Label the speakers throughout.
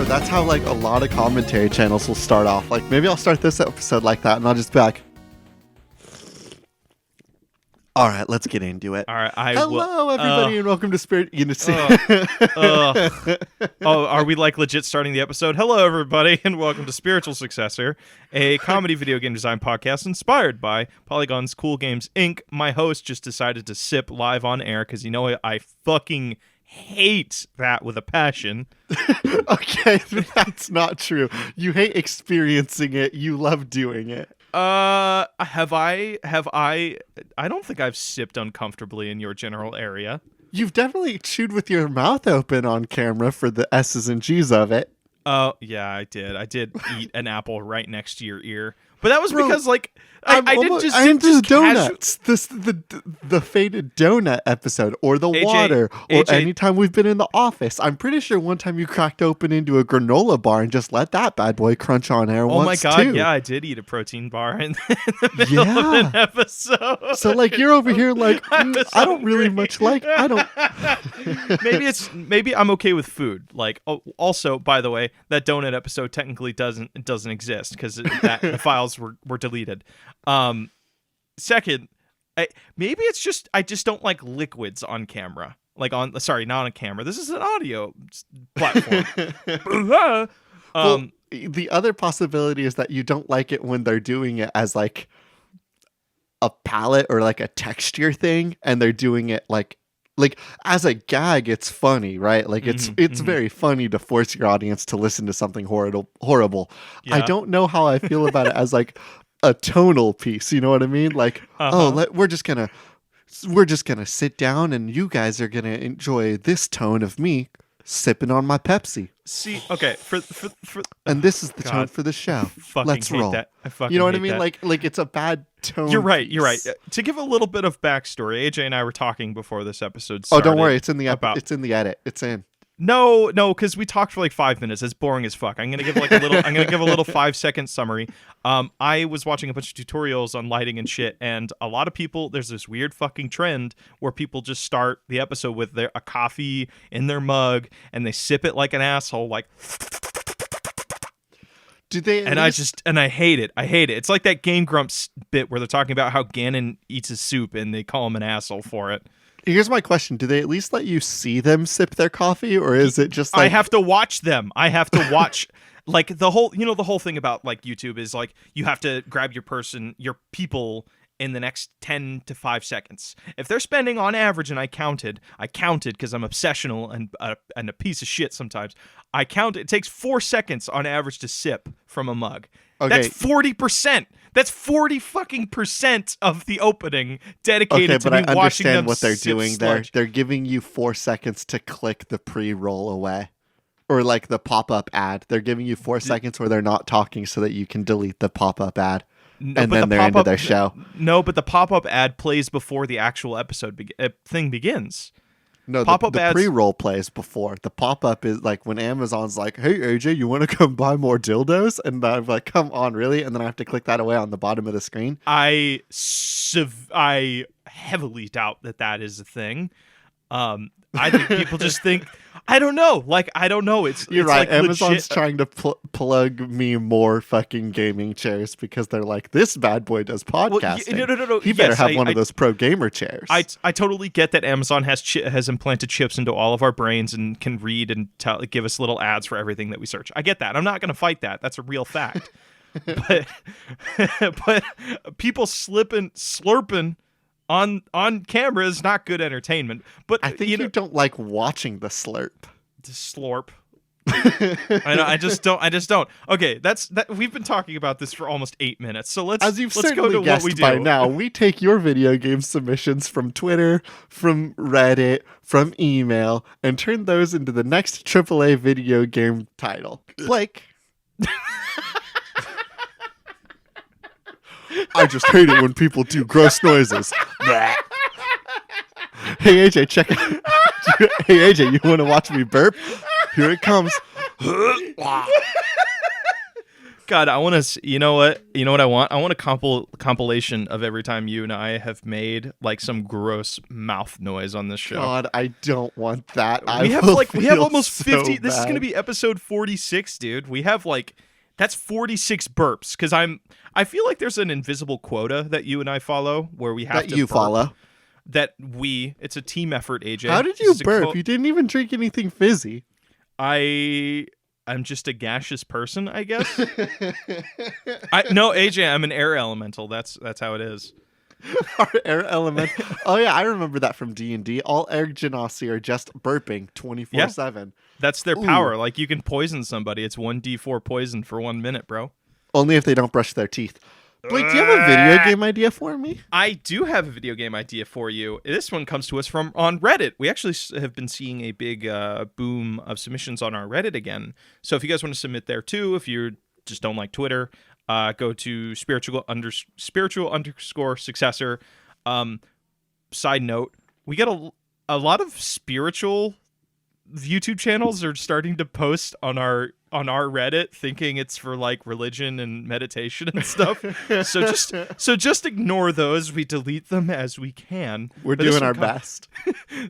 Speaker 1: That's how like a lot of commentary channels will start off. Like maybe I'll start this episode like that, and I'll just be like, "All right, let's get into it."
Speaker 2: All right,
Speaker 1: Hello, everybody, and welcome to Spirit Unity.
Speaker 2: Oh, are we like legit starting the episode? Hello, everybody, and welcome to Spiritual Successor, a comedy video game design podcast inspired by Polygon's Cool Games Inc. My host just decided to sip live on air because I fucking hate that with a passion.
Speaker 1: Okay, that's not true. You hate experiencing it. You love doing it.
Speaker 2: Have I? I don't think I've sipped uncomfortably in your general area.
Speaker 1: You've definitely chewed with your mouth open on camera for the S's and G's of it.
Speaker 2: Oh, yeah, I did. I did eat an apple right next to your ear. But that was because, like, I didn't just
Speaker 1: donuts. The faded donut episode, or the water, or anytime we've been in the office. I'm pretty sure one time you cracked open into a granola bar and just let that bad boy crunch on air once,
Speaker 2: Oh my god,
Speaker 1: too.
Speaker 2: Yeah, I did eat a protein bar in the middle of an episode.
Speaker 1: So, like, you're over here like, I don't really much like, I don't...
Speaker 2: Maybe I'm okay with food. Like, also, by the way, that donut episode technically doesn't exist because the files were deleted. Second, maybe it's just I just don't like liquids on camera. Like not on camera. This is an audio platform.
Speaker 1: Well, the other possibility is that you don't like it when they're doing it as like a palette or like a texture thing, and they're doing it like as a gag. It's funny, right? Like it's very funny to force your audience to listen to something horrible. Yeah. I don't know how I feel about it as like a tonal piece, you know what I mean? Like, we're just gonna sit down and you guys are gonna enjoy this tone of me sipping on my Pepsi.
Speaker 2: See, okay, for
Speaker 1: and this is the tone for the show. Let's roll.
Speaker 2: That.
Speaker 1: You know what I mean? That. Like it's a bad tone.
Speaker 2: You're right. To give a little bit of backstory, AJ and I were talking before this episode started.
Speaker 1: Oh, don't worry, it's in the edit. It's in.
Speaker 2: No, because we talked for like 5 minutes. It's boring as fuck. I'm gonna give a little 5-second summary. I was watching a bunch of tutorials on lighting and shit, and a lot of people. There's this weird fucking trend where people just start the episode with a coffee in their mug and they sip it like an asshole, like.
Speaker 1: Do they?
Speaker 2: And I hate it. I hate it. It's like that Game Grumps bit where they're talking about how Ganon eats his soup and they call him an asshole for it.
Speaker 1: Here's my question. Do they at least let you see them sip their coffee, or is it just like...
Speaker 2: I have to watch them. I have to watch... like, the whole thing about, like, YouTube is, like, you have to grab your people in the next 10 to 5 seconds. If they're spending, on average, and I counted because I'm obsessional and a piece of shit sometimes, I counted, it takes 4 seconds on average to sip from a mug. Okay. That's 40%. That's 40% of the opening dedicated to me watching them.
Speaker 1: Okay, but I understand what they're doing
Speaker 2: sludge.
Speaker 1: there. They're giving you 4 seconds to click the pre-roll away. Or like the pop-up ad. They're giving you 4 seconds where they're not talking so that you can delete the pop-up ad. And then they're into their show.
Speaker 2: No, but the pop-up ad plays before the actual episode thing begins.
Speaker 1: No, the pre-roll plays before. The pop-up is like when Amazon's like, hey, AJ, you want to come buy more dildos? And I'm like, come on, really? And then I have to click that away on the bottom of the screen.
Speaker 2: I heavily doubt that is a thing. I think people just think, I don't know. Like, I don't know.
Speaker 1: You're right.
Speaker 2: Like
Speaker 1: Amazon's
Speaker 2: legit.
Speaker 1: Trying to plug me more fucking gaming chairs because they're like, this bad boy does podcasting.
Speaker 2: Well, no.
Speaker 1: He better have one of those pro gamer chairs.
Speaker 2: I totally get that Amazon has implanted chips into all of our brains and can read and give us little ads for everything that we search. I get that. I'm not going to fight that. That's a real fact. but people slurping on camera is not good entertainment. But
Speaker 1: I think you don't like watching the slurp.
Speaker 2: The slurp. I just don't. Okay, that we've been talking about this for almost 8 minutes. So let's go to what we do.
Speaker 1: By now, we take your video game submissions from Twitter, from Reddit, from email, and turn those into the next AAA video game title. Blake. I just hate it when people do gross noises. Hey AJ, check it. Hey AJ, you want to watch me burp? Here it comes.
Speaker 2: God, I want to. You know what? You know what I want? I want a compilation of every time you and I have made like some gross mouth noise on this show.
Speaker 1: God, I don't want that.
Speaker 2: We have almost 50. This is going to be episode 46, dude. We have that's 46 burps because I feel like there's an invisible quota that you and I follow where we have to
Speaker 1: follow.
Speaker 2: It's a team effort, AJ.
Speaker 1: How did you burp? You didn't even drink anything fizzy.
Speaker 2: I'm just a gaseous person, I guess. No, AJ, I'm an air elemental. That's how it is.
Speaker 1: Our air elemental. Oh yeah, I remember that from D&D. All air genasi are just burping 24/7.
Speaker 2: That's their power. Like you can poison somebody. It's 1d4 poison for 1 minute, bro.
Speaker 1: Only if they don't brush their teeth. Blake, do you have a video game idea for me?
Speaker 2: I do have a video game idea for you. This one comes to us from on Reddit. We actually have been seeing a big boom of submissions on our Reddit again. So if you guys want to submit there too, if you just don't like Twitter, go to spiritual underscore successor. Side note, we get a lot of spiritual YouTube channels are starting to post on our Reddit thinking it's for like religion and meditation and stuff. so just ignore those. We delete them as we can.
Speaker 1: We're doing our best.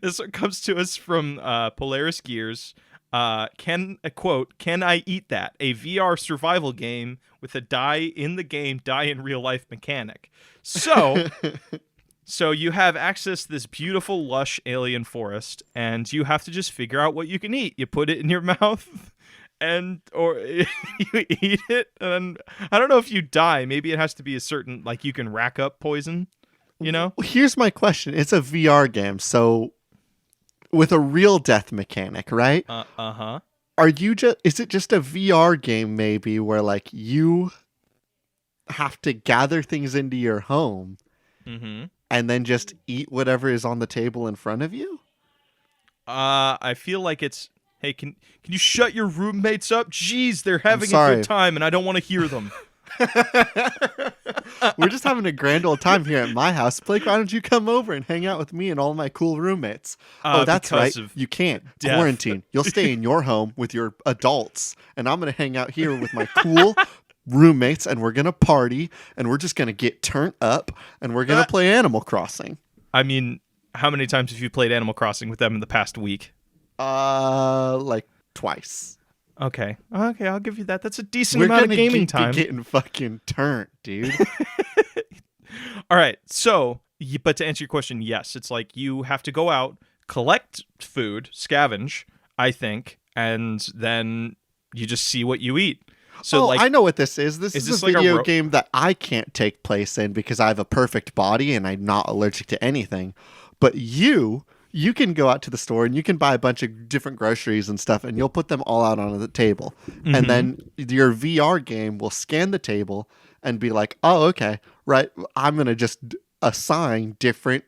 Speaker 2: This one comes to us from Polaris Gears. Can I eat that? A VR survival game with a die in the game, die in real life mechanic. So you have access to this beautiful, lush alien forest, and you have to just figure out what you can eat. You put it in your mouth, or you eat it, and I don't know if you die. Maybe it has to be a certain, like you can rack up poison, you know?
Speaker 1: Here's my question. It's a VR game, so with a real death mechanic, right?
Speaker 2: Uh-huh.
Speaker 1: Is it just a VR game maybe where like you have to gather things into your home?
Speaker 2: Mm-hmm.
Speaker 1: And then just eat whatever is on the table in front of you?
Speaker 2: I feel like it's, hey, can you shut your roommates up? Jeez, they're having a good time, and I don't want to hear them.
Speaker 1: We're just having a grand old time here at my house. Blake, why don't you come over and hang out with me and all my cool roommates? That's right. You can't.
Speaker 2: Death.
Speaker 1: Quarantine. You'll stay in your home with your adults, and I'm going to hang out here with my cool roommates, and we're gonna party, and we're just gonna get turned up, and we're gonna play Animal Crossing.
Speaker 2: I mean, how many times have you played Animal Crossing with them in the past week?
Speaker 1: Like twice.
Speaker 2: Okay, I'll give you that. That's a decent amount of gaming time.
Speaker 1: We're getting fucking turned, dude.
Speaker 2: All right, so, but to answer your question, yes, it's like you have to go out, collect food, scavenge, I think, and then you just see what you eat. So,
Speaker 1: I know what this is. This is a
Speaker 2: like
Speaker 1: video game that I can't take place in because I have a perfect body and I'm not allergic to anything. But you can go out to the store and you can buy a bunch of different groceries and stuff, and you'll put them all out on the table. Mm-hmm. And then your VR game will scan the table and be like, oh, okay, right, I'm going to just assign different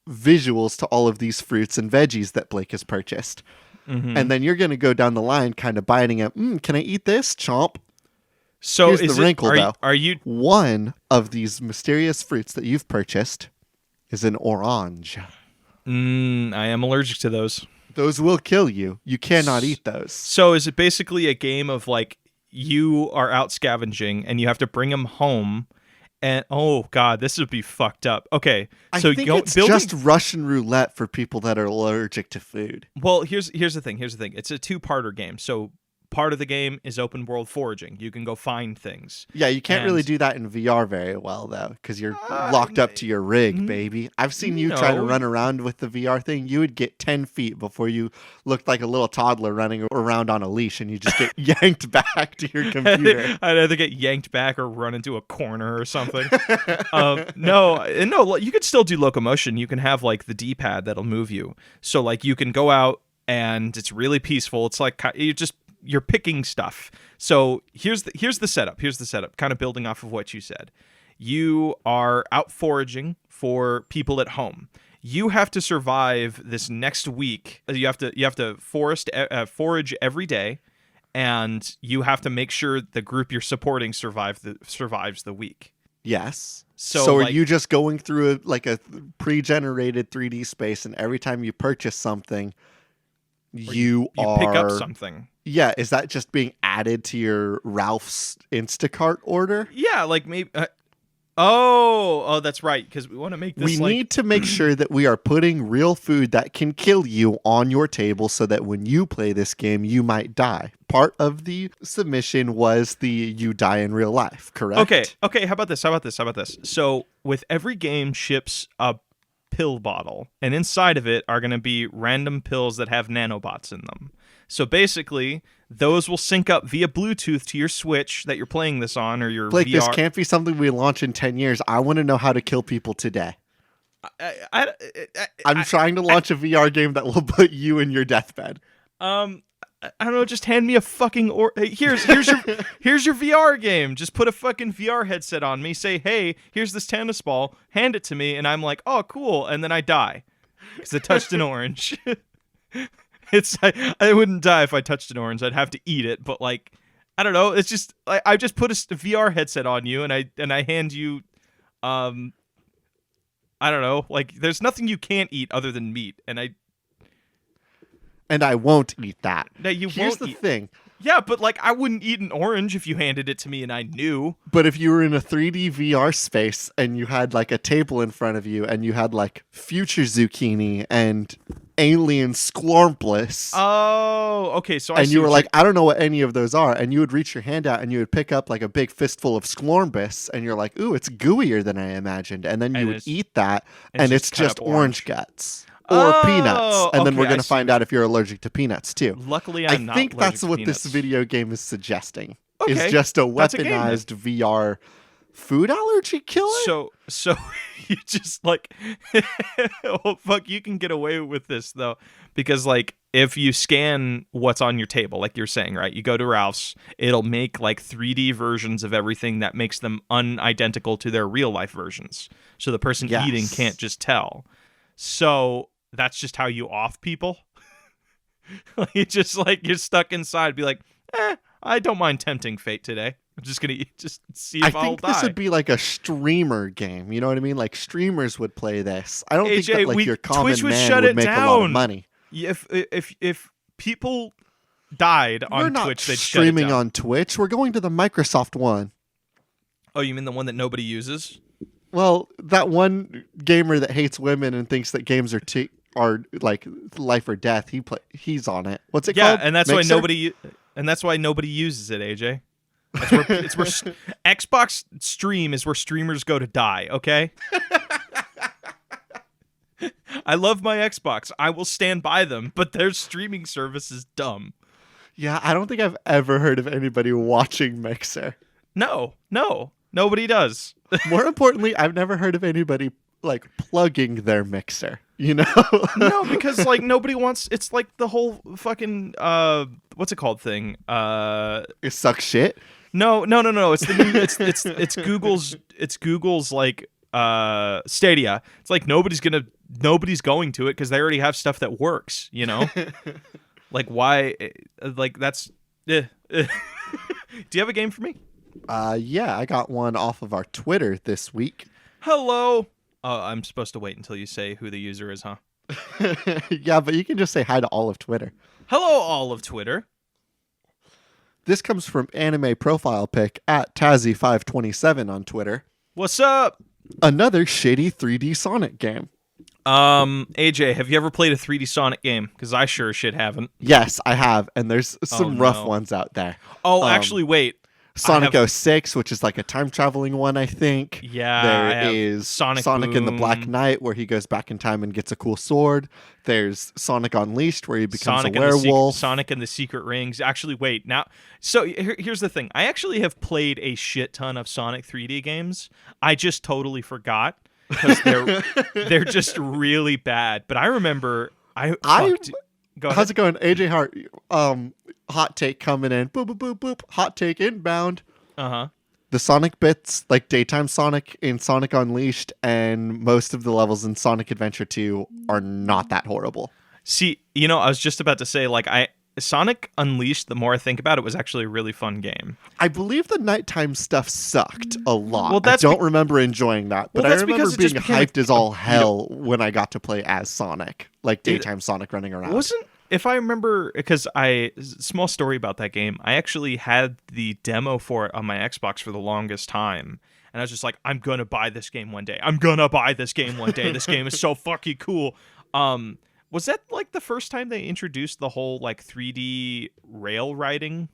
Speaker 1: visuals to all of these fruits and veggies that Blake has purchased. Mm-hmm. And then you're going to go down the line kind of biting it. Can I eat this? Chomp.
Speaker 2: So
Speaker 1: here's the wrinkle, though.
Speaker 2: Are you...
Speaker 1: One of these mysterious fruits that you've purchased is an orange.
Speaker 2: I am allergic to those.
Speaker 1: Those will kill you. You cannot eat those.
Speaker 2: So is it basically a game of like you are out scavenging and you have to bring them home? And oh god, this would be fucked up. Okay, so
Speaker 1: I think it's just Russian roulette for people that are allergic to food.
Speaker 2: Well, here's the thing. It's a two-parter game. So part of the game is open world foraging. You can go find things.
Speaker 1: Yeah, you can't really do that in VR very well though, because you're locked up to your rig, baby. I've seen you try to run around with the VR thing. You would get 10 feet before you looked like a little toddler running around on a leash, and you just get yanked back to your computer.
Speaker 2: I'd either get yanked back or run into a corner or something. No, you could still do locomotion. You can have like the D-pad that'll move you. So like you can go out and it's really peaceful. It's like you're picking stuff. So here's the setup. Kind of building off of what you said. You are out foraging for people at home. You have to survive this next week. You have to forage every day, and you have to make sure the group you're supporting survives the week.
Speaker 1: Yes. So are you just going through a pre-generated 3D space, and every time you purchase something, you
Speaker 2: pick up something?
Speaker 1: Yeah, is that just being added to your Ralph's Instacart order.
Speaker 2: Yeah, like maybe. Oh, that's right. Because we want to make this.
Speaker 1: We need to make sure that we are putting real food that can kill you on your table, so that when you play this game, you might die. Part of the submission was the you die in real life. Correct?
Speaker 2: Okay. How about this? So with every game ships a pill bottle, and inside of it are going to be random pills that have nanobots in them. So basically, those will sync up via Bluetooth to your Switch that you're playing this on, or your
Speaker 1: Blake,
Speaker 2: VR.
Speaker 1: this can't be something we launch in 10 years. I want to know how to kill people today. I'm trying to launch a VR game that will put you in your deathbed.
Speaker 2: I don't know. Just hand me a fucking here's your VR game. Just put a fucking VR headset on me. Say, hey, here's this tennis ball. Hand it to me, and I'm like, oh, cool, and then I die because I touched an orange. I wouldn't die if I touched an orange. I'd have to eat it, but like, I don't know. It's just I just put a VR headset on you, and I hand you, I don't know. Like, there's nothing you can't eat other than meat, and I
Speaker 1: won't eat that.
Speaker 2: No, you
Speaker 1: Here's
Speaker 2: won't
Speaker 1: the
Speaker 2: eat.
Speaker 1: thing.
Speaker 2: Yeah, but like, I wouldn't eat an orange if you handed it to me and I knew.
Speaker 1: But if you were in a 3D VR space and you had like a table in front of you and you had like future zucchini and alien squarmpless.
Speaker 2: Oh, okay. So
Speaker 1: and you were like, I don't know what any of those are. And you would reach your hand out and you would pick up like a big fistful of squarmbus and you're like, ooh, it's gooier than I imagined. And then you would eat that and it's just orange guts. Or peanuts. And then we're going to find out if you're allergic to peanuts too.
Speaker 2: Luckily, I'm not
Speaker 1: I think
Speaker 2: allergic
Speaker 1: that's
Speaker 2: to
Speaker 1: what
Speaker 2: peanuts.
Speaker 1: this video game is suggesting.
Speaker 2: Okay.
Speaker 1: Is just a
Speaker 2: That's a game,
Speaker 1: weaponized VR food allergy killer?
Speaker 2: So you just like, oh, fuck, you can get away with this though. Because like, if you scan what's on your table, like you're saying, right? You go to Ralph's, it'll make like 3D versions of everything that makes them unidentical to their real life versions. So the person eating can't just tell. So that's just how you off people. Like, just like you're stuck inside, be like, I don't mind tempting fate today. I'm just gonna just see if I'll die.
Speaker 1: I think this would be like a streamer game. You know what I mean? Like streamers would play this. I don't think that like your common
Speaker 2: Twitch would
Speaker 1: man
Speaker 2: shut
Speaker 1: would
Speaker 2: it
Speaker 1: make
Speaker 2: down.
Speaker 1: a lot of money.
Speaker 2: If people died on
Speaker 1: We're not
Speaker 2: Twitch, they'd
Speaker 1: streaming
Speaker 2: shut it down.
Speaker 1: on Twitch. We're going to the Microsoft one.
Speaker 2: Oh, you mean the one that nobody uses?
Speaker 1: Well, that one gamer that hates women and thinks that games are like life or death. He's on it. What's it called?
Speaker 2: Yeah, and that's
Speaker 1: Mixer?
Speaker 2: why nobody uses it, AJ. It's where Xbox Stream is where streamers go to die. Okay. I love my Xbox. I will stand by them, but their streaming service is dumb.
Speaker 1: Yeah, I don't think I've ever heard of anybody watching Mixer.
Speaker 2: No, nobody does.
Speaker 1: More importantly, I've never heard of anybody like plugging their mixer, you know?
Speaker 2: No, because like nobody wants. It's like the whole fucking what's it called thing?
Speaker 1: It sucks shit.
Speaker 2: No. It's the new. It's Google's like Stadia. It's like nobody's going to it because they already have stuff that works. You know, like why? Like that's. Do you have a game for me?
Speaker 1: Yeah, I got one off of our Twitter this week.
Speaker 2: Hello. Oh, I'm supposed to wait until you say who the user is, huh?
Speaker 1: Yeah, but you can just say hi to all of Twitter.
Speaker 2: Hello, all of Twitter.
Speaker 1: This comes from Anime Profile Pic at Tazzy527 on Twitter.
Speaker 2: What's up?
Speaker 1: Another shitty 3D Sonic game.
Speaker 2: AJ, have you ever played a 3D Sonic game? Because I sure as shit haven't.
Speaker 1: Yes, I have, and there's some rough ones out there.
Speaker 2: Oh, actually, wait.
Speaker 1: Sonic 06, which is like a time-traveling one, I think.
Speaker 2: Yeah,
Speaker 1: There is Sonic in the Black Knight, where he goes back in time and gets a cool sword. There's Sonic Unleashed, where he becomes a werewolf.
Speaker 2: Sonic and the Secret Rings. Actually, wait. Now, so here's the thing. I actually have played a shit ton of Sonic 3D games. I just totally forgot because they're just really bad. But I remember Go ahead.
Speaker 1: How's it going? AJ Hart, hot take coming in. Boop, boop, boop, boop. Hot take inbound.
Speaker 2: Uh-huh.
Speaker 1: The Sonic bits, like Daytime Sonic in Sonic Unleashed and most of the levels in Sonic Adventure 2 are not that horrible.
Speaker 2: See, I was just about to say, like, Sonic Unleashed, the more I think about it, was actually a really fun game.
Speaker 1: I believe the nighttime stuff sucked a lot.
Speaker 2: Well,
Speaker 1: I don't remember enjoying that, but I remember being hyped as all hell when I got to play as Sonic, like daytime Sonic running around.
Speaker 2: if I remember, because small story about that game, I actually had the demo for it on my Xbox for the longest time. And I was just like, I'm going to buy this game one day. I'm going to buy this game one day. This game is so fucking cool. Was that like the first time they introduced the whole like 3D rail riding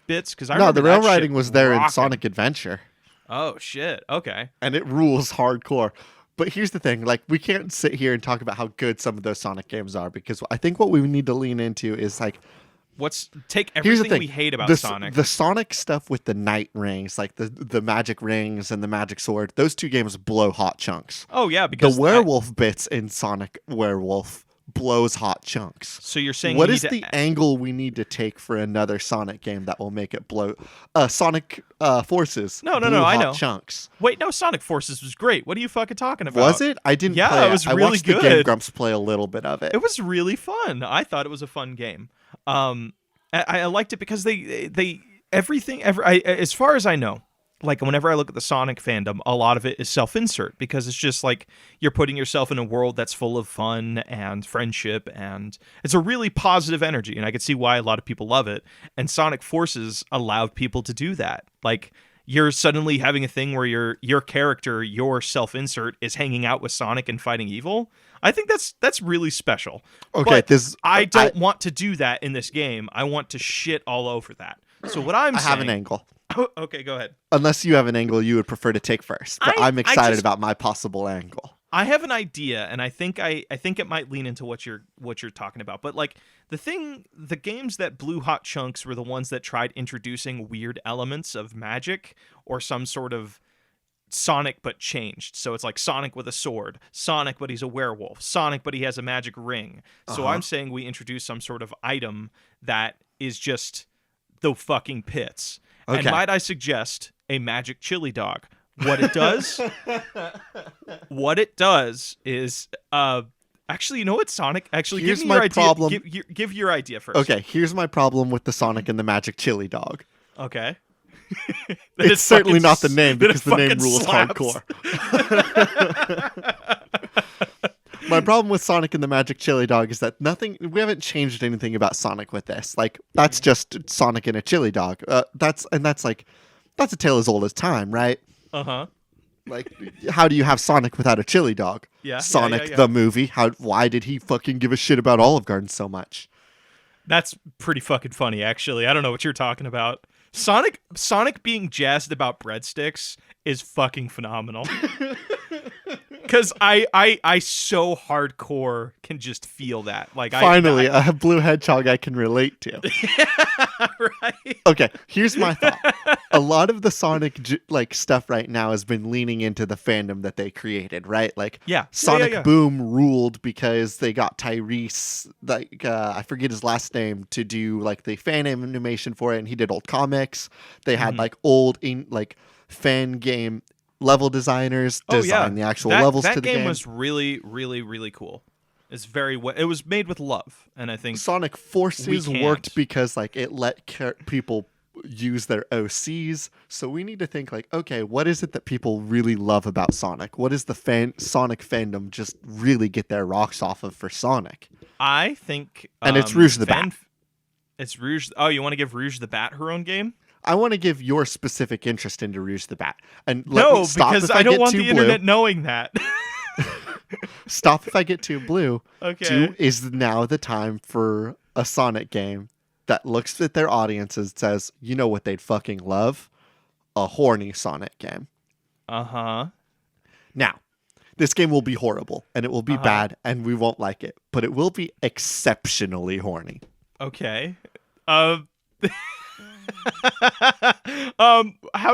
Speaker 2: bits? Because
Speaker 1: No, the rail riding was there in Sonic Adventure.
Speaker 2: Oh, shit. Okay.
Speaker 1: And it rules hardcore. But here's the thing, like, we can't sit here and talk about how good some of those Sonic games are, because I think what we need to lean into is, like...
Speaker 2: Take everything we hate about Sonic.
Speaker 1: The Sonic stuff with the night rings, like the magic rings and the magic sword, those two games blow hot chunks.
Speaker 2: Oh, yeah, because...
Speaker 1: The werewolf bits in Sonic Werewolf blows hot chunks.
Speaker 2: So you're saying
Speaker 1: what is the angle we need to take for another Sonic game that will make it blow? Sonic Forces.
Speaker 2: No, I know.
Speaker 1: Chunks.
Speaker 2: Wait, no, Sonic Forces was great. What are you fucking talking about?
Speaker 1: Was it? I didn't.
Speaker 2: Yeah,
Speaker 1: play
Speaker 2: it was
Speaker 1: I
Speaker 2: really
Speaker 1: watched
Speaker 2: good.
Speaker 1: The Game Grumps play a little bit of it.
Speaker 2: It was really fun. I thought it was a fun game. I liked it because they everything. As far as I know. Like, whenever I look at the Sonic fandom, a lot of it is self-insert, because it's just like you're putting yourself in a world that's full of fun and friendship, and it's a really positive energy, and I could see why a lot of people love it. And Sonic Forces allowed people to do that. Like, you're suddenly having a thing where your character, your self-insert, is hanging out with Sonic and fighting evil. I think that's really special.
Speaker 1: Okay,
Speaker 2: but I don't want to do that in this game. I want to shit all over that. So what I
Speaker 1: have an angle.
Speaker 2: Oh, okay, go ahead.
Speaker 1: Unless you have an angle you would prefer to take first, but I'm excited about my possible angle.
Speaker 2: I have an idea, and I think it might lean into what you're talking about. But like the games that blew hot chunks were the ones that tried introducing weird elements of magic or some sort of Sonic but changed. So it's like Sonic with a sword, Sonic but he's a werewolf, Sonic but he has a magic ring. So I'm saying we introduce some sort of item that is just the fucking pits. Okay. And might I suggest a magic chili dog? What it does is actually, you know what, Sonic? Actually,
Speaker 1: here's
Speaker 2: give me your
Speaker 1: my
Speaker 2: idea.
Speaker 1: problem.
Speaker 2: Give your idea first.
Speaker 1: Okay, here's my problem with the Sonic and the magic chili dog.
Speaker 2: Okay.
Speaker 1: It's certainly not the name, because the name rules hardcore. My problem with Sonic and the Magic Chili Dog is that we haven't changed anything about Sonic with this. Like, that's just Sonic and a chili dog. That's a tale as old as time, right?
Speaker 2: Uh-huh.
Speaker 1: Like, how do you have Sonic without a chili dog?
Speaker 2: Yeah.
Speaker 1: Sonic the movie. Why did he fucking give a shit about Olive Garden so much?
Speaker 2: That's pretty fucking funny, actually. I don't know what you're talking about. Sonic being jazzed about breadsticks is fucking phenomenal. Because I so hardcore can just feel that. Like,
Speaker 1: finally, a blue hedgehog I can relate to.
Speaker 2: Yeah, right.
Speaker 1: Okay, here's my thought. A lot of the Sonic stuff right now has been leaning into the fandom that they created, right? Like, Sonic Boom ruled because they got Tyrese, like I forget his last name, to do like the fan animation for it, and he did old comics. They had like old fan game level designers design the actual levels to the game.
Speaker 2: That game was really, really, really cool. It's it was made with love, and I think
Speaker 1: Sonic Forces worked because like it let people use their OCs. So we need to think like, okay, what is it that people really love about Sonic? What is the Sonic fandom just really get their rocks off of for Sonic?
Speaker 2: I think,
Speaker 1: and it's Rouge the Bat.
Speaker 2: It's Rouge. Oh, you want to give Rouge the Bat her own game?
Speaker 1: I want to give your specific interest into Rouge the Bat. And
Speaker 2: because I don't want the internet knowing that.
Speaker 1: Stop if I get too blue.
Speaker 2: Okay.
Speaker 1: Is now the time for a Sonic game that looks at their audience and says, you know what they'd fucking love? A horny Sonic game.
Speaker 2: Uh-huh.
Speaker 1: Now, this game will be horrible, and it will be bad, and we won't like it, but it will be exceptionally horny.
Speaker 2: Okay. How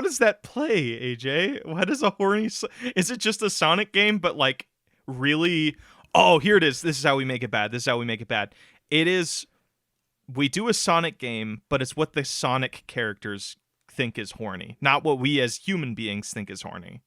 Speaker 2: does that play, AJ? What is a horny? Is it just a Sonic game, but like really? Oh, here it is. This is how we make it bad. This is how we make it bad. It is. We do a Sonic game, but it's what the Sonic characters think is horny, not what we as human beings think is horny.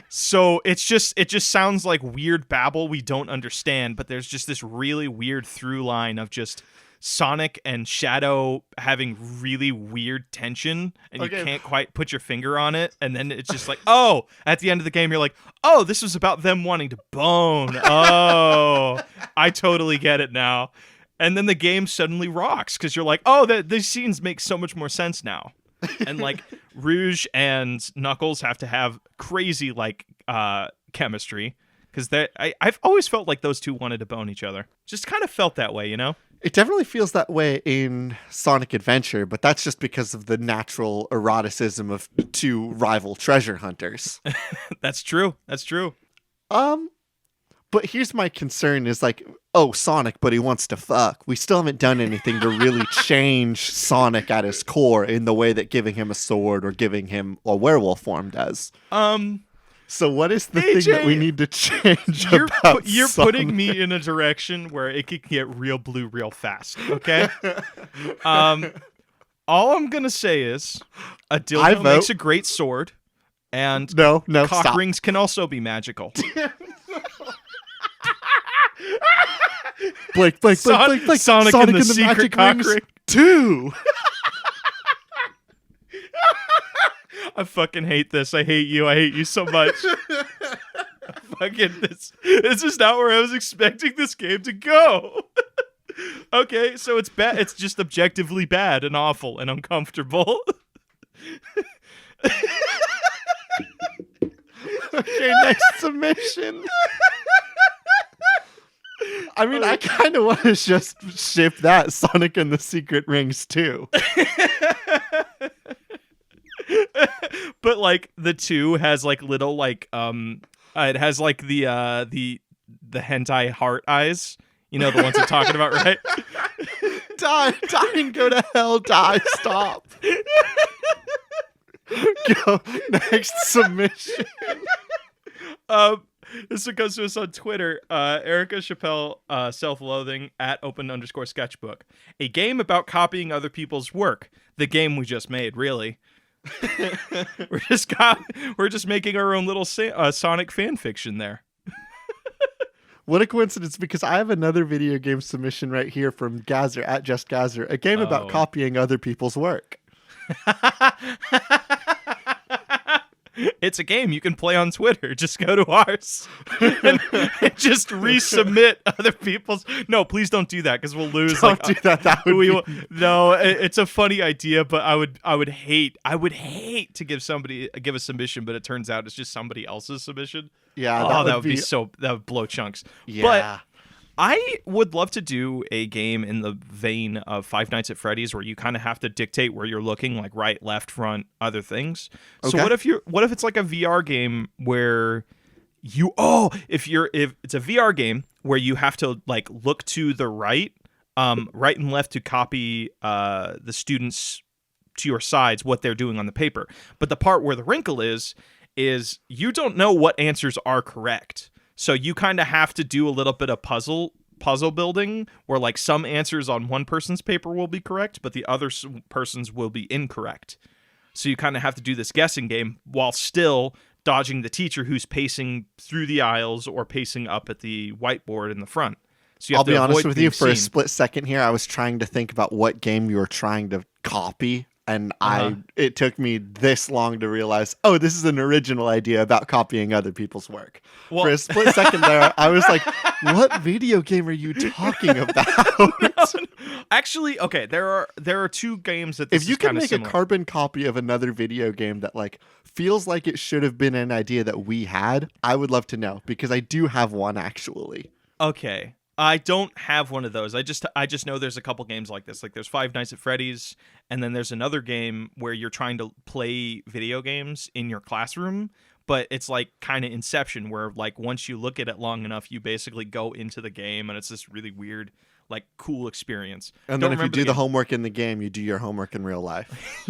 Speaker 2: So it just sounds like weird babble we don't understand, but there's just this really weird through line of just Sonic and Shadow having really weird tension, and you can't quite put your finger on it, and then it's just like, oh, at the end of the game, you're like, oh, this was about them wanting to bone. Oh, I totally get it now. And then the game suddenly rocks because you're like, oh, these scenes make so much more sense now. And like Rouge and Knuckles have to have crazy like chemistry because I've always felt like those two wanted to bone each other. Just kind of felt that way, you know?
Speaker 1: It definitely feels that way in Sonic Adventure, but that's just because of the natural eroticism of two rival treasure hunters.
Speaker 2: That's true. That's true.
Speaker 1: But here's my concern is like, oh, Sonic, but he wants to fuck. We still haven't done anything to really change Sonic at his core in the way that giving him a sword or giving him a werewolf form does. So what is the
Speaker 2: AJ,
Speaker 1: thing that we need to change about
Speaker 2: You're
Speaker 1: Sonic?
Speaker 2: putting me in a direction where it could get real blue real fast, okay? All I'm going to say is a dildo makes a great sword, and
Speaker 1: no,
Speaker 2: cock
Speaker 1: stop.
Speaker 2: rings can also be magical.
Speaker 1: Blake,
Speaker 2: Sonic and the secret
Speaker 1: Magic
Speaker 2: cock
Speaker 1: Rings
Speaker 2: ring.
Speaker 1: 2.
Speaker 2: I fucking hate this. I hate you. I hate you so much. Fucking this is not where I was expecting this game to go. Okay, so it's bad. It's just objectively bad and awful and uncomfortable.
Speaker 1: Okay, next submission. I mean, I kind of want to just ship that Sonic and the Secret Rings too.
Speaker 2: But like the 2 has like little like it has like the hentai heart eyes. You know the ones I'm talking about, right?
Speaker 1: Die and go to hell, die, stop. Go, next submission.
Speaker 2: This one comes to us on Twitter. Erica Chappelle, self-loathing at @open_sketchbook. A game about copying other people's work. The game we just made, really. We're just making our own little Sonic fan fiction there.
Speaker 1: What a coincidence, because I have another video game submission right here from Gazer at Just Gazer, a game about copying other people's work.
Speaker 2: It's a game you can play on Twitter. Just go to ours and just resubmit other people's. No, please don't do that because we'll lose.
Speaker 1: Don't do that. That would be...
Speaker 2: No, it's a funny idea, but I would hate to give a submission, but it turns out it's just somebody else's submission.
Speaker 1: Yeah,
Speaker 2: that would blow chunks.
Speaker 1: Yeah.
Speaker 2: But I would love to do a game in the vein of Five Nights at Freddy's where you kind of have to dictate where you're looking, like right, left, front, other things.
Speaker 1: Okay.
Speaker 2: So what if it's like a VR game where if it's a VR game where you have to like look to the right and left to copy the students to your sides what they're doing on the paper. But the part where the wrinkle is you don't know what answers are correct. So you kind of have to do a little bit of puzzle building where like some answers on one person's paper will be correct, but the other person's will be incorrect. So you kind of have to do this guessing game while still dodging the teacher who's pacing through the aisles or pacing up at the whiteboard in the front. So
Speaker 1: I'll be honest with you, for a split second here, I was trying to think about what game you were trying to copy. And it took me this long to realize, oh, this is an original idea about copying other people's work. Well, for a split second there, I was like, what video game are you talking about?
Speaker 2: No. Actually, okay, there are two games that this
Speaker 1: if you can make
Speaker 2: similar.
Speaker 1: A carbon copy of another video game that like feels like it should have been an idea that we had, I would love to know, because I do have one actually.
Speaker 2: Okay. I don't have one of those. I just know there's a couple games like this. Like there's Five Nights at Freddy's, and then there's another game where you're trying to play video games in your classroom, but it's like kind of Inception, where like once you look at it long enough, you basically go into the game, and it's this really weird, like cool experience.
Speaker 1: And then if you do the homework in the game, you do your homework in real life.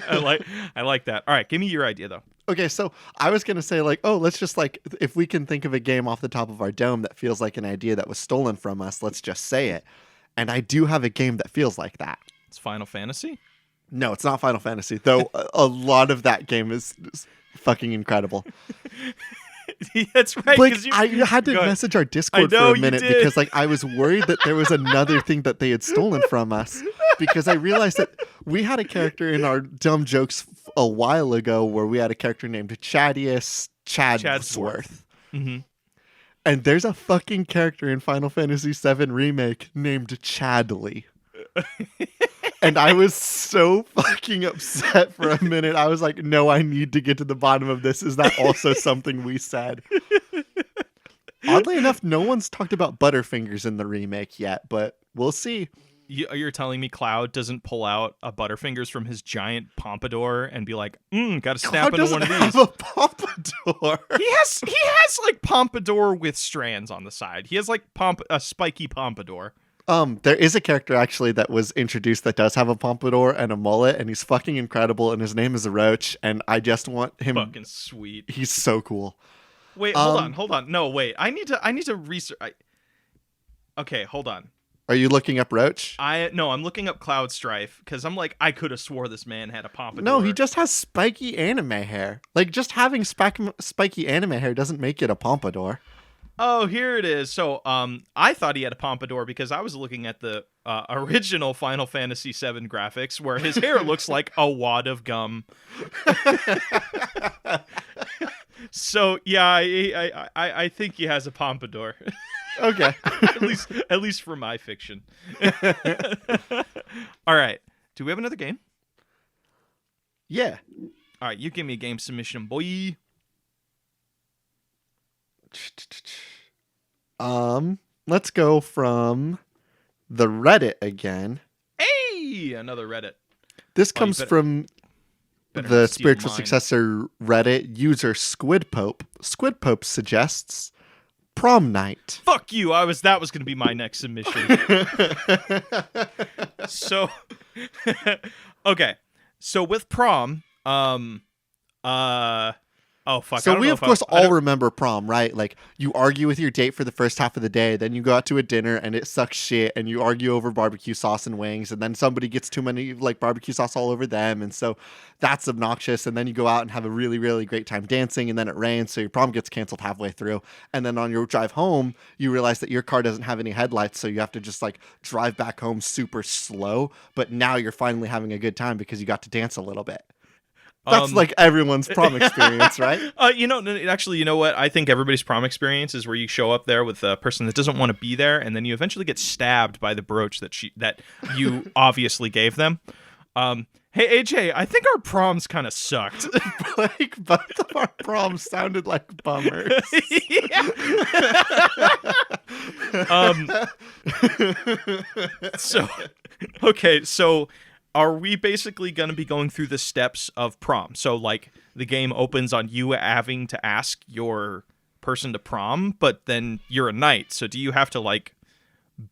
Speaker 2: I like that. All right, give me your idea though.
Speaker 1: Okay, so I was going to say like, oh, let's just like, if we can think of a game off the top of our dome that feels like an idea that was stolen from us, let's just say it. And I do have a game that feels like that.
Speaker 2: It's Final Fantasy?
Speaker 1: No, it's not Final Fantasy, though a lot of that game is fucking incredible.
Speaker 2: That's right.
Speaker 1: Like,
Speaker 2: 'cause you,
Speaker 1: I had to
Speaker 2: go ahead.
Speaker 1: message our Discord
Speaker 2: know
Speaker 1: for a
Speaker 2: you
Speaker 1: minute
Speaker 2: did.
Speaker 1: because, like, I was worried that there was another thing that they had stolen from us. Because I realized that we had a character in our dumb jokes a while ago where we had a character named Chadius Chadsworth.
Speaker 2: Mm-hmm.
Speaker 1: And there's a fucking character in Final Fantasy VII Remake named Chadley. And I was so fucking upset for a minute. I was like, no, I need to get to the bottom of this. Is that also something we said? Oddly enough, no one's talked about Butterfingers in the remake yet, but we'll see.
Speaker 2: You're telling me Cloud doesn't pull out a Butterfingers from his giant pompadour and be like, gotta snap
Speaker 1: Cloud
Speaker 2: into one of
Speaker 1: doesn't
Speaker 2: these.
Speaker 1: have a pompadour.
Speaker 2: He has like pompadour with strands on the side. He has like a spiky pompadour.
Speaker 1: There is a character actually that was introduced that does have a pompadour and a mullet, and he's fucking incredible, and his name is Roach, and I just want him.
Speaker 2: Fucking sweet.
Speaker 1: He's so cool.
Speaker 2: Wait, hold on. No, wait. I need to research. Okay, hold on.
Speaker 1: Are you looking up Roach?
Speaker 2: No, I'm looking up Cloud Strife because I'm like, I could have swore this man had a pompadour.
Speaker 1: No, he just has spiky anime hair. Like, just having spiky anime hair doesn't make it a pompadour.
Speaker 2: Oh, here it is. So, I thought he had a pompadour because I was looking at the original Final Fantasy VII graphics where his hair looks like a wad of gum. So, yeah, I think he has a pompadour.
Speaker 1: Okay.
Speaker 2: at least for my fiction. All right. Do we have another game?
Speaker 1: Yeah.
Speaker 2: All right, you give me a game submission, boy.
Speaker 1: Let's go from the Reddit again.
Speaker 2: Hey, another Reddit.
Speaker 1: This comes from the
Speaker 2: steal
Speaker 1: Spiritual
Speaker 2: mine.
Speaker 1: Successor Reddit user Squidpope. Squidpope suggests prom night.
Speaker 2: Fuck you. That was going to be my next submission. So okay. So with prom, oh fuck.
Speaker 1: So we of course
Speaker 2: I
Speaker 1: all
Speaker 2: don't-
Speaker 1: remember prom, right? Like, you argue with your date for the first half of the day, then you go out to a dinner and it sucks shit, and you argue over barbecue sauce and wings, and then somebody gets too many like barbecue sauce all over them, and so that's obnoxious. And then you go out and have a really, really great time dancing, and then it rains, so your prom gets canceled halfway through. And then on your drive home, you realize that your car doesn't have any headlights, so you have to just like drive back home super slow. But now you're finally having a good time because you got to dance a little bit. That's like everyone's prom experience, right?
Speaker 2: Actually, you know what? I think everybody's prom experience is where you show up there with a person that doesn't want to be there, and then you eventually get stabbed by the brooch that you obviously gave them. Hey AJ, I think our proms kind of sucked.
Speaker 1: Like, both of our proms sounded like bummers.
Speaker 2: So are we basically going to be going through the steps of prom? So, like, the game opens on you having to ask your person to prom, but then you're a knight. So do you have to, like,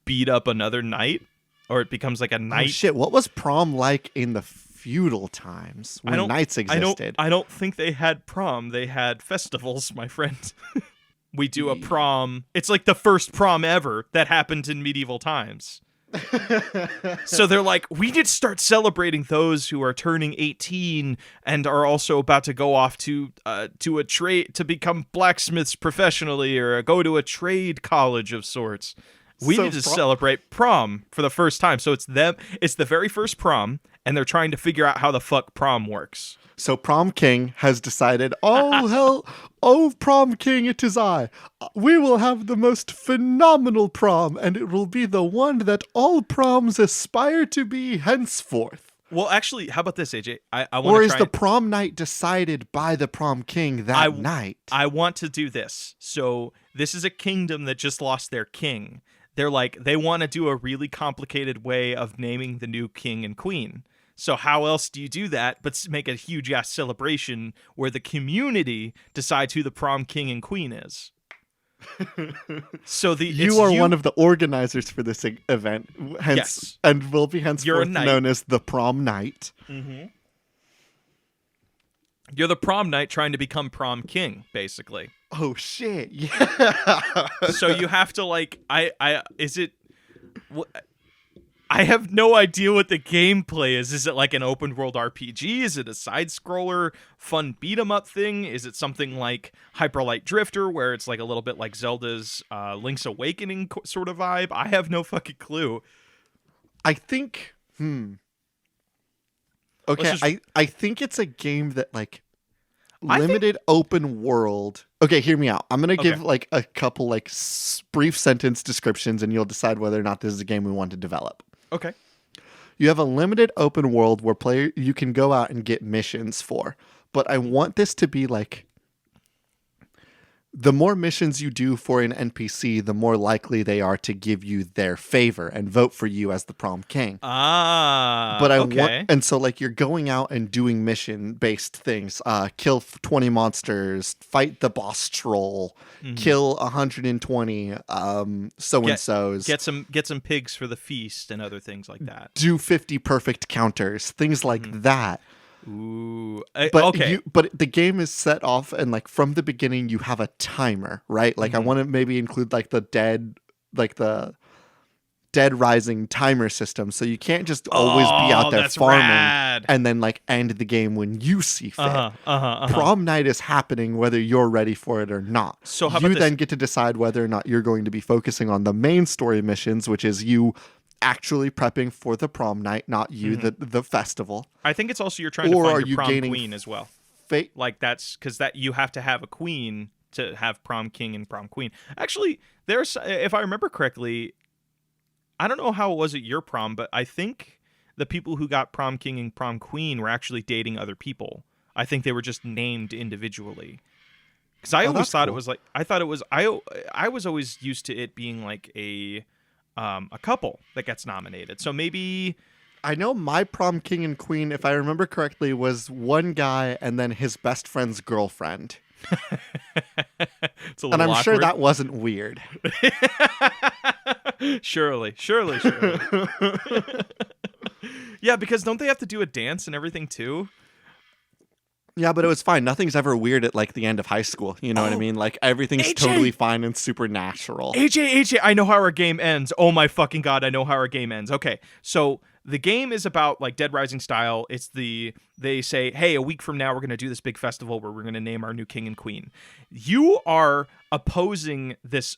Speaker 2: beat up another knight? Or it becomes like a knight?
Speaker 1: Oh, shit, what was prom like in the feudal times when knights existed?
Speaker 2: I don't think they had prom. They had festivals, my friend. We do a prom. It's like the first prom ever that happened in medieval times. So they're like, we need to start celebrating those who are turning 18 and are also about to go off to a trade to become blacksmiths professionally, or go to a trade college of sorts. We need to celebrate prom for the first time. So it's the very first prom, and they're trying to figure out how the fuck prom works.
Speaker 1: So Prom King has decided, oh, hell, oh, Prom King, it is I. We will have the most phenomenal prom, and it will be the one that all proms aspire to be henceforth.
Speaker 2: Well, actually, how about this, AJ? I want
Speaker 1: Or
Speaker 2: to
Speaker 1: is
Speaker 2: try
Speaker 1: the prom night decided by the Prom King that night?
Speaker 2: I want to do this. So this is a kingdom that just lost their king. They're like, they want to do a really complicated way of naming the new king and queen. So how else do you do that but make a huge ass celebration where the community decides who the prom king and queen is? So
Speaker 1: you are one of the organizers for this event, hence,
Speaker 2: yes.
Speaker 1: and will be henceforth known as the Prom Night.
Speaker 2: Mm-hmm. You're the prom night trying to become prom king, basically.
Speaker 1: Oh shit! Yeah.
Speaker 2: So you have to like, I I have no idea what the gameplay is. Is it like an open world RPG? Is it a side scroller fun beat 'em up thing? Is it something like Hyper Light Drifter where it's like a little bit like Zelda's Link's Awakening sort of vibe? I have no fucking clue.
Speaker 1: I think Okay, I think it's a game that like limited open world. Okay, hear me out. I'm going to give like a couple like brief sentence descriptions and you'll decide whether or not this is a game we want to develop.
Speaker 2: Okay.
Speaker 1: You have a limited open world where you can go out and get missions for. But I want this to be like the more missions you do for an NPC, the more likely they are to give you their favor and vote for you as the prom king. But I want, and so like you're going out and doing mission-based things. Kill 20 monsters, fight the boss troll, kill 120 so-and-sos.
Speaker 2: Get some pigs for the feast and other things like that.
Speaker 1: Do 50 perfect counters, things like that.
Speaker 2: Ooh,
Speaker 1: but the game is set off, and like from the beginning, you have a timer, right? Like I want to maybe include like the Dead Rising timer system, so you can't just always be out there farming and then like end the game when you see fit. Prom night is happening whether you're ready for it or not.
Speaker 2: So how
Speaker 1: you
Speaker 2: about
Speaker 1: then get to decide whether or not you're going to be focusing on the main story missions, which is you actually prepping for the prom night, not you the festival.
Speaker 2: I think it's also you're trying to find your prom queen as well. Like that's because that you have to have a queen to have prom king and prom queen. Actually, there's, if I remember correctly, I don't know how it was at your prom, but I think the people who got prom king and prom queen were actually dating other people. I think they were just named individually. Because I always thought it was like I was always used to it being like a couple that gets nominated. So maybe
Speaker 1: I know my prom king and queen, if I remember correctly, was one guy and then his best friend's girlfriend.
Speaker 2: And
Speaker 1: I'm sure that wasn't weird.
Speaker 2: Surely. Yeah, because don't they have to do a dance and everything too?
Speaker 1: Yeah, but it was fine. Nothing's ever weird at like the end of high school. You know what I mean? Like everything's totally fine and supernatural.
Speaker 2: AJ, I know how our game ends. Oh my fucking god, I know how our game ends. Okay, so the game is about like Dead Rising style. They say, hey, a week from now we're gonna do this big festival where we're gonna name our new king and queen. You are opposing this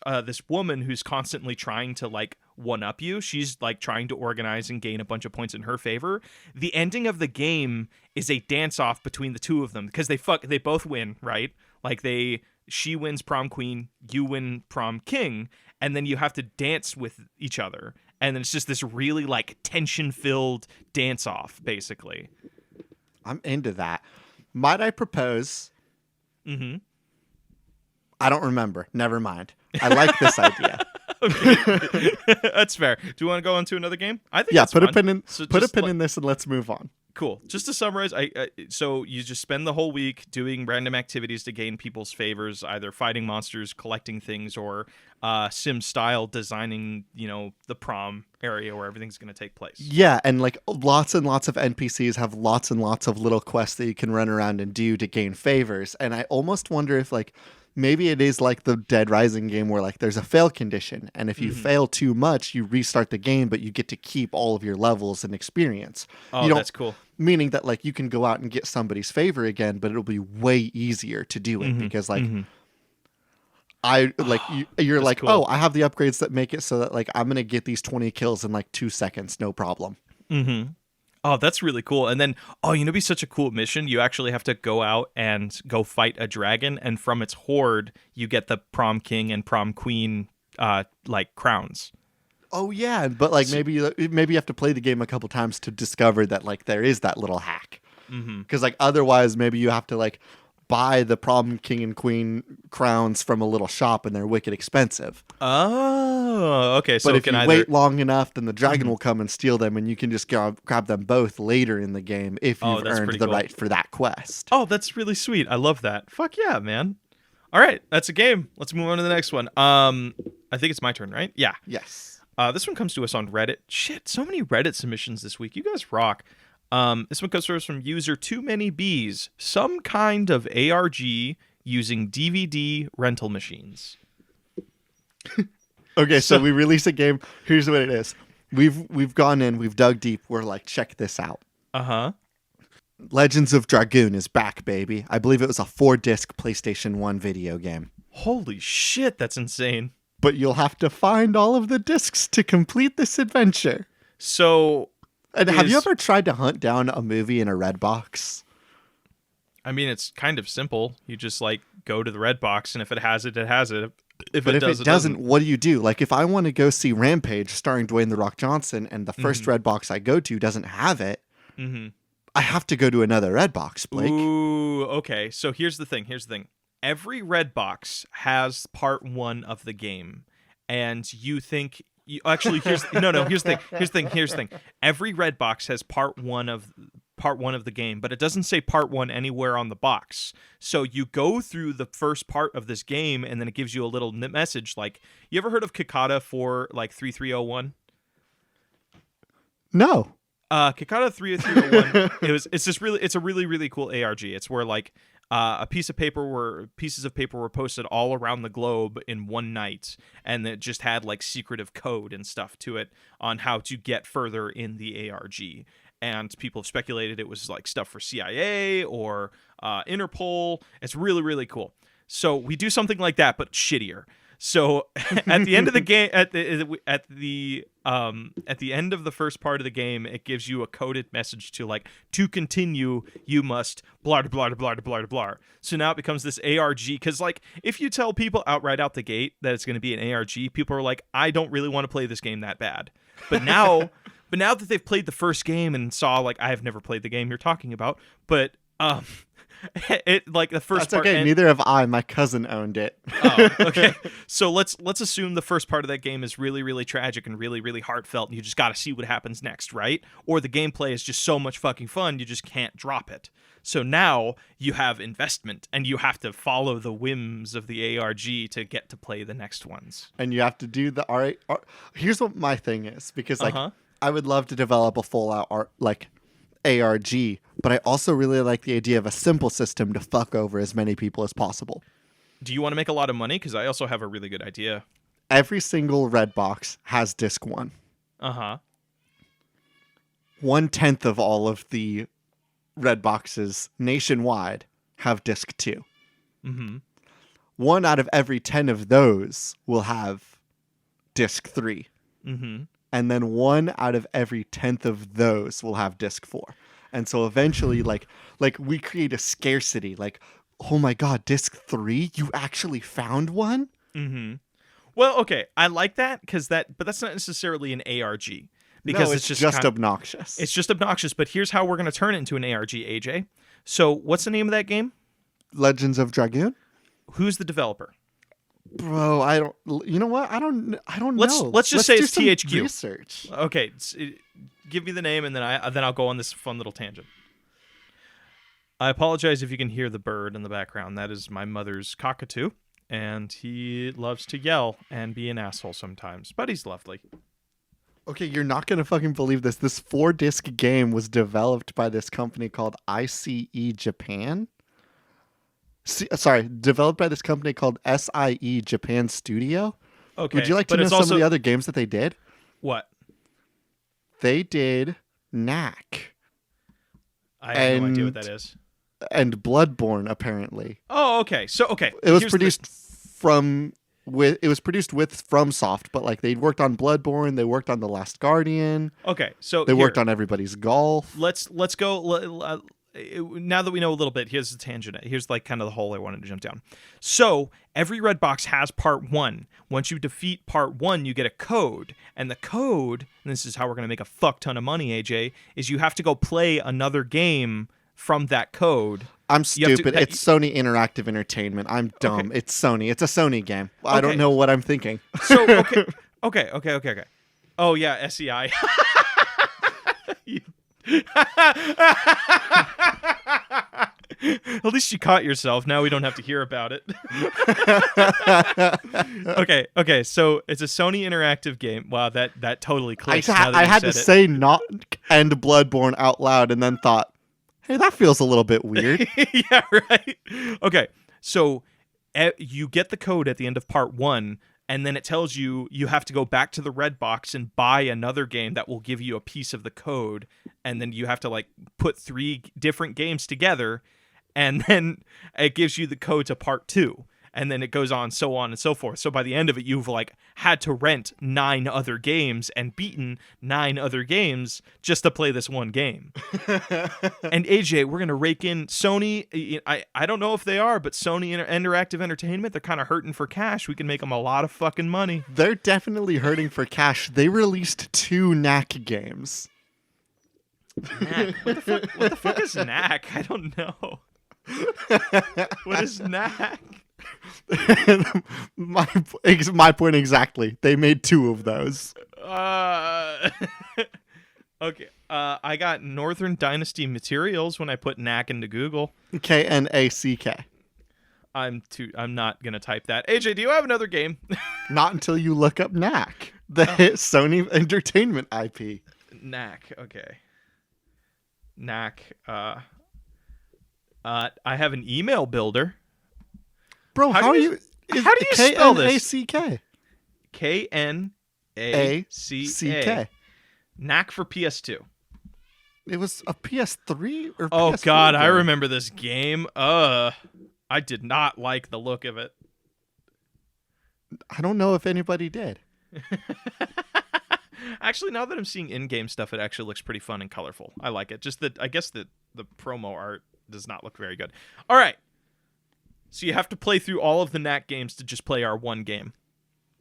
Speaker 2: woman who's constantly trying to like one up you. She's like trying to organize and gain a bunch of points in her favor. The ending of the game is a dance off between the two of them because they both win, right? Like she wins prom queen, you win prom king, and then you have to dance with each other. And then it's just this really like tension-filled dance-off, basically.
Speaker 1: I'm into that. Might I propose?
Speaker 2: Mm-hmm.
Speaker 1: I don't remember. Never mind. I like this idea.
Speaker 2: Okay. That's fair. Do you want to go on to another game? I think
Speaker 1: put
Speaker 2: fun.
Speaker 1: a pin in put a pin in this and let's move on.
Speaker 2: Cool. Just to summarize, so you just spend the whole week doing random activities to gain people's favors, either fighting monsters, collecting things, or sim style designing, the prom area where everything's going to take place.
Speaker 1: Yeah, and like lots and lots of NPCs have lots and lots of little quests that you can run around and do to gain favors. And I almost wonder if like maybe it is like the Dead Rising game where like there's a fail condition, and if you fail too much, you restart the game, but you get to keep all of your levels and experience.
Speaker 2: Oh, that's cool.
Speaker 1: Meaning that like you can go out and get somebody's favor again, but it'll be way easier to do it because like you're like, cool. Oh, I have the upgrades that make it so that like I'm gonna get these 20 kills in like 2 seconds, no problem.
Speaker 2: Mm-hmm. Oh, that's really cool. And then, it'd be such a cool mission. You actually have to go out and go fight a dragon, and from its horde, you get the prom king and prom queen, like crowns.
Speaker 1: Oh yeah, but like maybe you have to play the game a couple times to discover that like there is that little hack. Because like otherwise, maybe you have to like buy the prom king and queen crowns from a little shop, and they're wicked expensive.
Speaker 2: Oh, okay. So
Speaker 1: but if you wait long enough, then the dragon will come and steal them, and you can just grab them both later in the game if you've earned the right for that quest.
Speaker 2: Oh, that's really sweet. I love that. Fuck yeah, man. All right, that's a game. Let's move on to the next one. I think it's my turn, right? Yeah.
Speaker 1: Yes.
Speaker 2: This one comes to us on Reddit. Shit, so many Reddit submissions this week. You guys rock. This one comes to us from user Too Many Bees. Some kind of ARG using DVD rental machines.
Speaker 1: Okay, so we release a game. Here's what it is. We've gone in, we've dug deep. We're like, check this out.
Speaker 2: Uh-huh.
Speaker 1: Legends of Dragoon is back, baby. I believe it was a 4-disc PlayStation 1 video game.
Speaker 2: Holy shit, that's insane.
Speaker 1: But you'll have to find all of the discs to complete this adventure.
Speaker 2: So,
Speaker 1: and have you ever tried to hunt down a movie in a red box?
Speaker 2: I mean, it's kind of simple. You just like go to the red box, and if it has it, it has it.
Speaker 1: If it doesn't, what do? Like if I want to go see Rampage starring Dwayne The Rock Johnson and the first red box I go to doesn't have it, I have to go to another red box, Blake.
Speaker 2: Ooh, okay. So here's the thing. Every red box has part 1 of the game, and you think actually here's the thing. Every red box has part one of the game, but it doesn't say part 1 anywhere on the box. So you go through the first part of this game, and then it gives you a little message like, you ever heard of Cicada for like 3301?
Speaker 1: No.
Speaker 2: Cicada 3301. It's a really cool ARG. It's where like pieces of paper were posted all around the globe in one night, and it just had like secretive code and stuff to it on how to get further in the ARG. And people have speculated it was like stuff for CIA or Interpol. It's really cool. So we do something like that, but shittier. So at the end of the game, at the end of the first part of the game, it gives you a coded message to like, to continue, you must blah blah blah blah blah. So now it becomes this ARG, because like if you tell people right out the gate that it's going to be an ARG, people are like, I don't really want to play this game that bad. But now, that they've played the first game and saw like, I have never played the game you're talking about, but it like the first.
Speaker 1: That's okay. Neither have I. My cousin owned it.
Speaker 2: Oh, okay. So let's assume the first part of that game is really tragic and really heartfelt, and you just got to see what happens next, right? Or the gameplay is just so much fucking fun, you just can't drop it. So now you have investment, and you have to follow the whims of the ARG to get to play the next ones.
Speaker 1: And you have to do the art. Here's what my thing is, because like I would love to develop a full out art like ARG, but I also really like the idea of a simple system to fuck over as many people as possible.
Speaker 2: Do you want to make a lot of money? Because I also have a really good idea.
Speaker 1: Every single red box has disc 1. 1/10 of all of the red boxes nationwide have disc 2. 1 out of every 10 of those will have disc 3. And then 1 out of every 10th of those will have disc 4. And so eventually, like we create a scarcity. Like, oh my god, disc 3? You actually found one?
Speaker 2: Well, okay, I like that but that's not necessarily an ARG, because
Speaker 1: it's just obnoxious.
Speaker 2: It's just obnoxious. But here's how we're going to turn it into an ARG, AJ. So, what's the name of that game?
Speaker 1: Legends of Dragoon.
Speaker 2: Who's the developer?
Speaker 1: Bro, I don't. You know what? I don't know.
Speaker 2: Let's just say it's THQ.
Speaker 1: Research.
Speaker 2: Okay, give me the name, and then I'll go on this fun little tangent. I apologize if you can hear the bird in the background. That is my mother's cockatoo, and he loves to yell and be an asshole sometimes, but he's lovely.
Speaker 1: Okay, you're not gonna fucking believe this. This 4-disc game was developed by this company called ICE Japan. Developed by this company called SIE Japan Studio.
Speaker 2: Okay.
Speaker 1: Would you like to know some of the other games that they did?
Speaker 2: What?
Speaker 1: They did Knack.
Speaker 2: I have no idea what that is.
Speaker 1: And Bloodborne, apparently.
Speaker 2: Oh, okay. So, okay.
Speaker 1: It was produced with FromSoft, but like they worked on Bloodborne, they worked on The Last Guardian.
Speaker 2: Okay, so
Speaker 1: they worked on Everybody's Golf.
Speaker 2: Let's go. Now that we know a little bit, here's the tangent. Here's like kind of the hole I wanted to jump down. So every red box has part 1. Once you defeat part 1, you get a code. And the code, and this is how we're going to make a fuck ton of money, AJ, is you have to go play another game from that code.
Speaker 1: I'm stupid. It's Sony Interactive Entertainment. I'm dumb. Okay. It's Sony. It's a Sony game. Okay. I don't know what I'm thinking.
Speaker 2: So, okay. Oh, yeah, SEI. At least you caught yourself. Now we don't have to hear about it. Okay. So it's a Sony Interactive game. Wow, that totally clicks.
Speaker 1: I had to say not and Bloodborne out loud, and then thought, hey, that feels a little bit weird.
Speaker 2: Yeah, right. Okay, so you get the code at the end of part 1. and then it tells you have to go back to the red box and buy another game that will give you a piece of the code, and then you have to like put 3 different games together, and then it gives you the code to part 2. And then it goes on and so forth. So by the end of it, you've like had to rent 9 other games and beaten 9 other games just to play this one game. And AJ, we're going to rake in Sony. I don't know if they are, but Sony Interactive Entertainment, they're kind of hurting for cash. We can make them a lot of fucking money.
Speaker 1: They're definitely hurting for cash. They released 2 knack games.
Speaker 2: Knack? What the fuck is knack? I don't know. What is knack?
Speaker 1: my point exactly. They made 2 of those.
Speaker 2: Okay. I got Northern Dynasty Materials when I put knack into Google.
Speaker 1: KNACK.
Speaker 2: I'm not gonna type that. AJ, do you have another game?
Speaker 1: Not until you look up knack, the hit Sony Entertainment IP.
Speaker 2: Knack. Okay. Knack. I have an email builder.
Speaker 1: Bro, how do you
Speaker 2: spell this?
Speaker 1: KNACK.
Speaker 2: KNACK. Knack for PS2.
Speaker 1: It was a PS3 or
Speaker 2: Oh
Speaker 1: PS4
Speaker 2: God,
Speaker 1: game.
Speaker 2: I remember this game. I did not like the look of it.
Speaker 1: I don't know if anybody did.
Speaker 2: Actually, now that I'm seeing in-game stuff, it actually looks pretty fun and colorful. I like it. Just that I guess the promo art does not look very good. All right. So you have to play through all of the Knack games to just play our one game.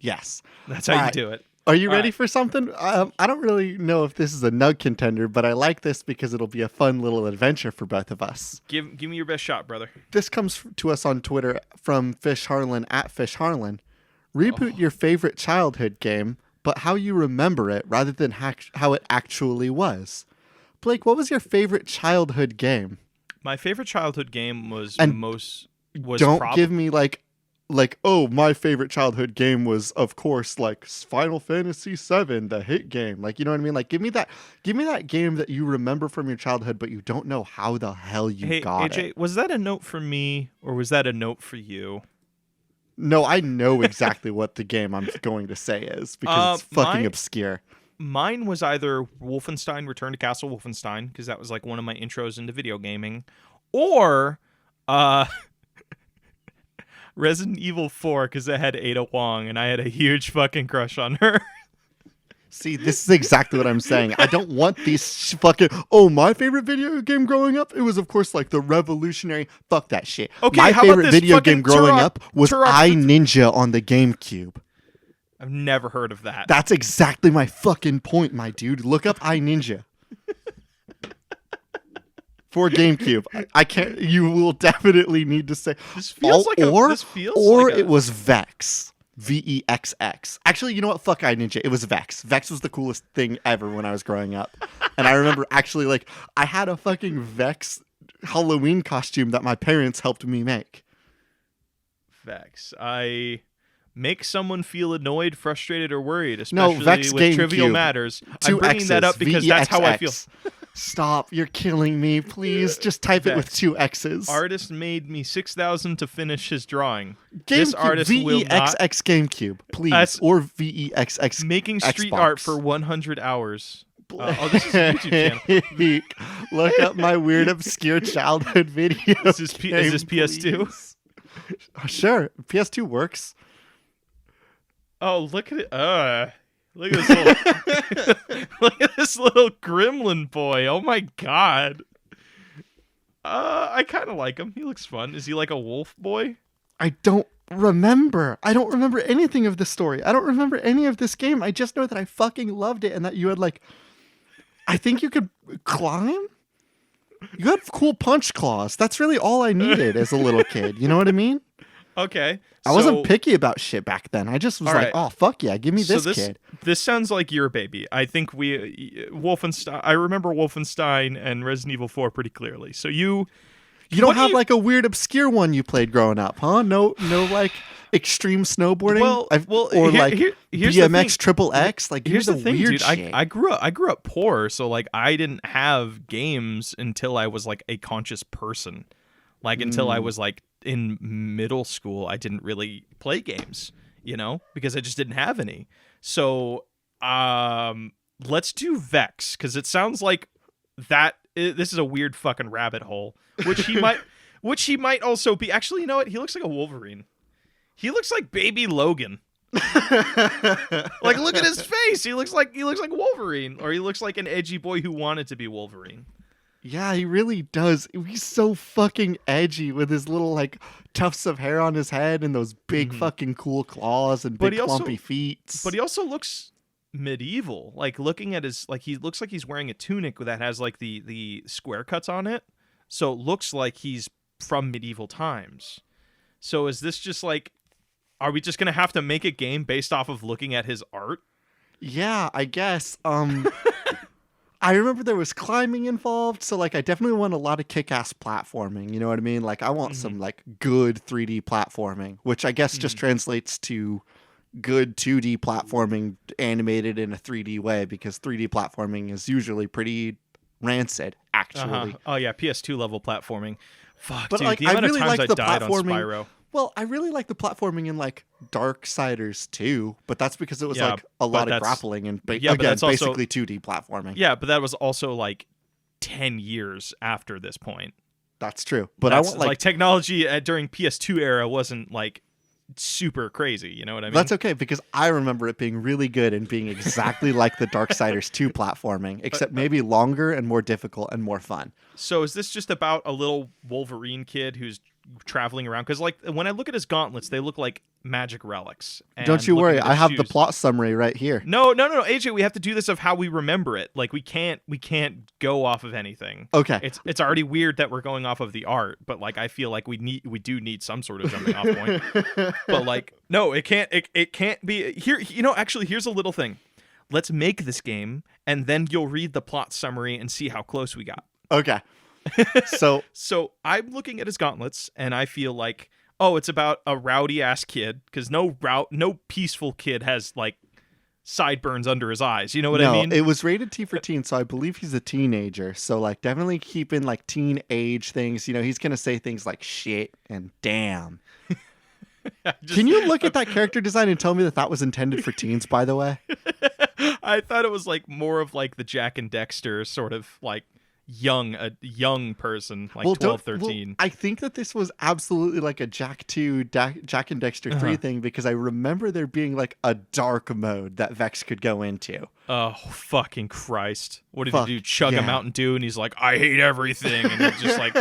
Speaker 1: Yes.
Speaker 2: That's how you do it.
Speaker 1: Are you ready for something? I don't really know if this is a nug contender, but I like this because it'll be a fun little adventure for both of us.
Speaker 2: Give me your best shot, brother.
Speaker 1: This comes to us on Twitter from Fish Harlan at Fish Harlan. Reboot your favorite childhood game, but how you remember it rather than how it actually was. Blake, what was your favorite childhood game?
Speaker 2: My favorite childhood game was
Speaker 1: don't give me like oh, my favorite childhood game was of course like Final Fantasy VII, the hit game. Like, you know what I mean? Like give me that game that you remember from your childhood but you don't know how the hell you got
Speaker 2: AJ,
Speaker 1: it.
Speaker 2: Was that a note for me or was that a note for you?
Speaker 1: No, I know exactly what the game I'm going to say is because it's fucking obscure.
Speaker 2: Mine was either Wolfenstein Return to Castle Wolfenstein, because that was like one of my intros into video gaming, or Resident Evil 4, because it had Ada Wong, and I had a huge fucking crush on her.
Speaker 1: See, this is exactly what I'm saying. I don't want these fucking, oh, my favorite video game growing up, it was, of course, like the revolutionary, fuck that shit.
Speaker 2: Okay,
Speaker 1: my
Speaker 2: how about
Speaker 1: favorite
Speaker 2: this
Speaker 1: video
Speaker 2: fucking
Speaker 1: game growing up was I Ninja on the GameCube.
Speaker 2: I've never heard of that.
Speaker 1: That's exactly my fucking point, my dude. Look up I Ninja. For GameCube. I can't, you will definitely need to say.
Speaker 2: This feels
Speaker 1: it was Vex. VEXX. Actually, you know what? Fuck I Ninja. It was Vex. Vex was the coolest thing ever when I was growing up. And I remember actually, like, I had a fucking Vex Halloween costume that my parents helped me make.
Speaker 2: Vex. I make someone feel annoyed, frustrated, or worried, especially
Speaker 1: Vex
Speaker 2: with trivial matters. I'm bringing that up because that's how I feel.
Speaker 1: Stop. You're killing me. Please just type Vex. It with 2 X's.
Speaker 2: Artist made me 6,000 to finish his drawing.
Speaker 1: GameCube,
Speaker 2: this artist will not...
Speaker 1: VEXX GameCube, please. Or VEXX
Speaker 2: Making street
Speaker 1: Xbox.
Speaker 2: art for 100 hours. This is a YouTube channel.
Speaker 1: Look up my weird, obscure childhood videos.
Speaker 2: Is this PS2?
Speaker 1: Sure. PS2 works.
Speaker 2: Oh, look at it. Look at this little look at this little gremlin boy. Oh my god. I kind of like him. He looks fun. Is he like a wolf boy?
Speaker 1: I don't remember. I don't remember anything of this story. I don't remember any of this game. I just know that I fucking loved it and that you had like I think you could climb? You had cool punch claws. That's really all I needed as a little kid. You know what I mean?
Speaker 2: Okay.
Speaker 1: I wasn't picky about shit back then. I just was like, oh, fuck yeah, give me this kid.
Speaker 2: This sounds like your baby. I think Wolfenstein, I remember Wolfenstein and Resident Evil 4 pretty clearly. So you
Speaker 1: don't have like a weird obscure one you played growing up, huh? No like extreme snowboarding? Or here's BMX triple X? Like
Speaker 2: here's the thing,
Speaker 1: weird
Speaker 2: dude.
Speaker 1: shit.
Speaker 2: I grew up poor, so like I didn't have games until I was like a conscious person. Like until I was like in middle school, I didn't really play games. because I just didn't have any. So let's do Vex, because it sounds like this is a weird fucking rabbit hole, which he might also be. Actually, you know what? He looks like a Wolverine. He looks like baby Logan. Like, look at his face. He looks like Wolverine, or he looks like an edgy boy who wanted to be Wolverine.
Speaker 1: Yeah, he really does. He's so fucking edgy with his little like tufts of hair on his head and those big fucking cool claws and big clumpy feet.
Speaker 2: But he also looks medieval. Like, looking at his, like, he looks like he's wearing a tunic that has like the square cuts on it. So it looks like he's from medieval times. So is this just like, are we just gonna have to make a game based off of looking at his art?
Speaker 1: Yeah, I guess. I remember there was climbing involved, so like I definitely want a lot of kick-ass platforming, you know what I mean? Like I want some like good 3D platforming, which I guess just translates to good 2D platforming animated in a 3D way, because 3D platforming is usually pretty rancid, actually.
Speaker 2: Oh yeah, PS2 level platforming. Fuck,
Speaker 1: but
Speaker 2: dude,
Speaker 1: like,
Speaker 2: the amount
Speaker 1: I really
Speaker 2: of times
Speaker 1: like
Speaker 2: I
Speaker 1: the
Speaker 2: died on
Speaker 1: platforming.
Speaker 2: Spyro.
Speaker 1: Well, I really like the platforming in like Darksiders too, but that's because it was
Speaker 2: Yeah,
Speaker 1: like a lot
Speaker 2: but
Speaker 1: of grappling and
Speaker 2: but that's also
Speaker 1: basically 2D platforming.
Speaker 2: Yeah, but that was also like 10 years after this point.
Speaker 1: That's true. But
Speaker 2: That's,
Speaker 1: I want like
Speaker 2: technology during PS2 era wasn't like super crazy, you know what I mean?
Speaker 1: That's okay, because I remember it being really good and being exactly like the Darksiders 2 platforming, except maybe longer and more difficult and more fun.
Speaker 2: So is this just about a little Wolverine kid who's traveling around? Because like when I look at his gauntlets, they look like magic relics. And
Speaker 1: don't you worry,
Speaker 2: at
Speaker 1: I have the
Speaker 2: shoes-
Speaker 1: plot summary right here.
Speaker 2: No, AJ, we have to do this of how we remember it. Like we can't go off of anything.
Speaker 1: Okay.
Speaker 2: It's already weird that we're going off of the art, but like I feel like we do need some sort of jumping off point. But like no, it can't be here. Actually, here's a little thing. Let's make this game, and then you'll read the plot summary and see how close we got.
Speaker 1: Okay. So
Speaker 2: I'm looking at his gauntlets, and I feel like, oh, it's about a rowdy ass kid, because no peaceful kid has like sideburns under his eyes. You know what I mean?
Speaker 1: It was rated T for teen, so I believe he's a teenager. So like definitely keeping like teenage things. He's gonna say things like shit and damn. Can you look at that character design and tell me that was intended for teens, by the way?
Speaker 2: I thought it was like more of like the Jack and Dexter sort of like a young person, like 12, 13.
Speaker 1: I think that this was absolutely like a Jack 2, Jack and Dexter 3 thing, because I remember there being like a dark mode that Vex could go into.
Speaker 2: Oh, fucking Christ. What did he do? Chug a Mountain Dew, and he's like, I hate everything. And he's just like,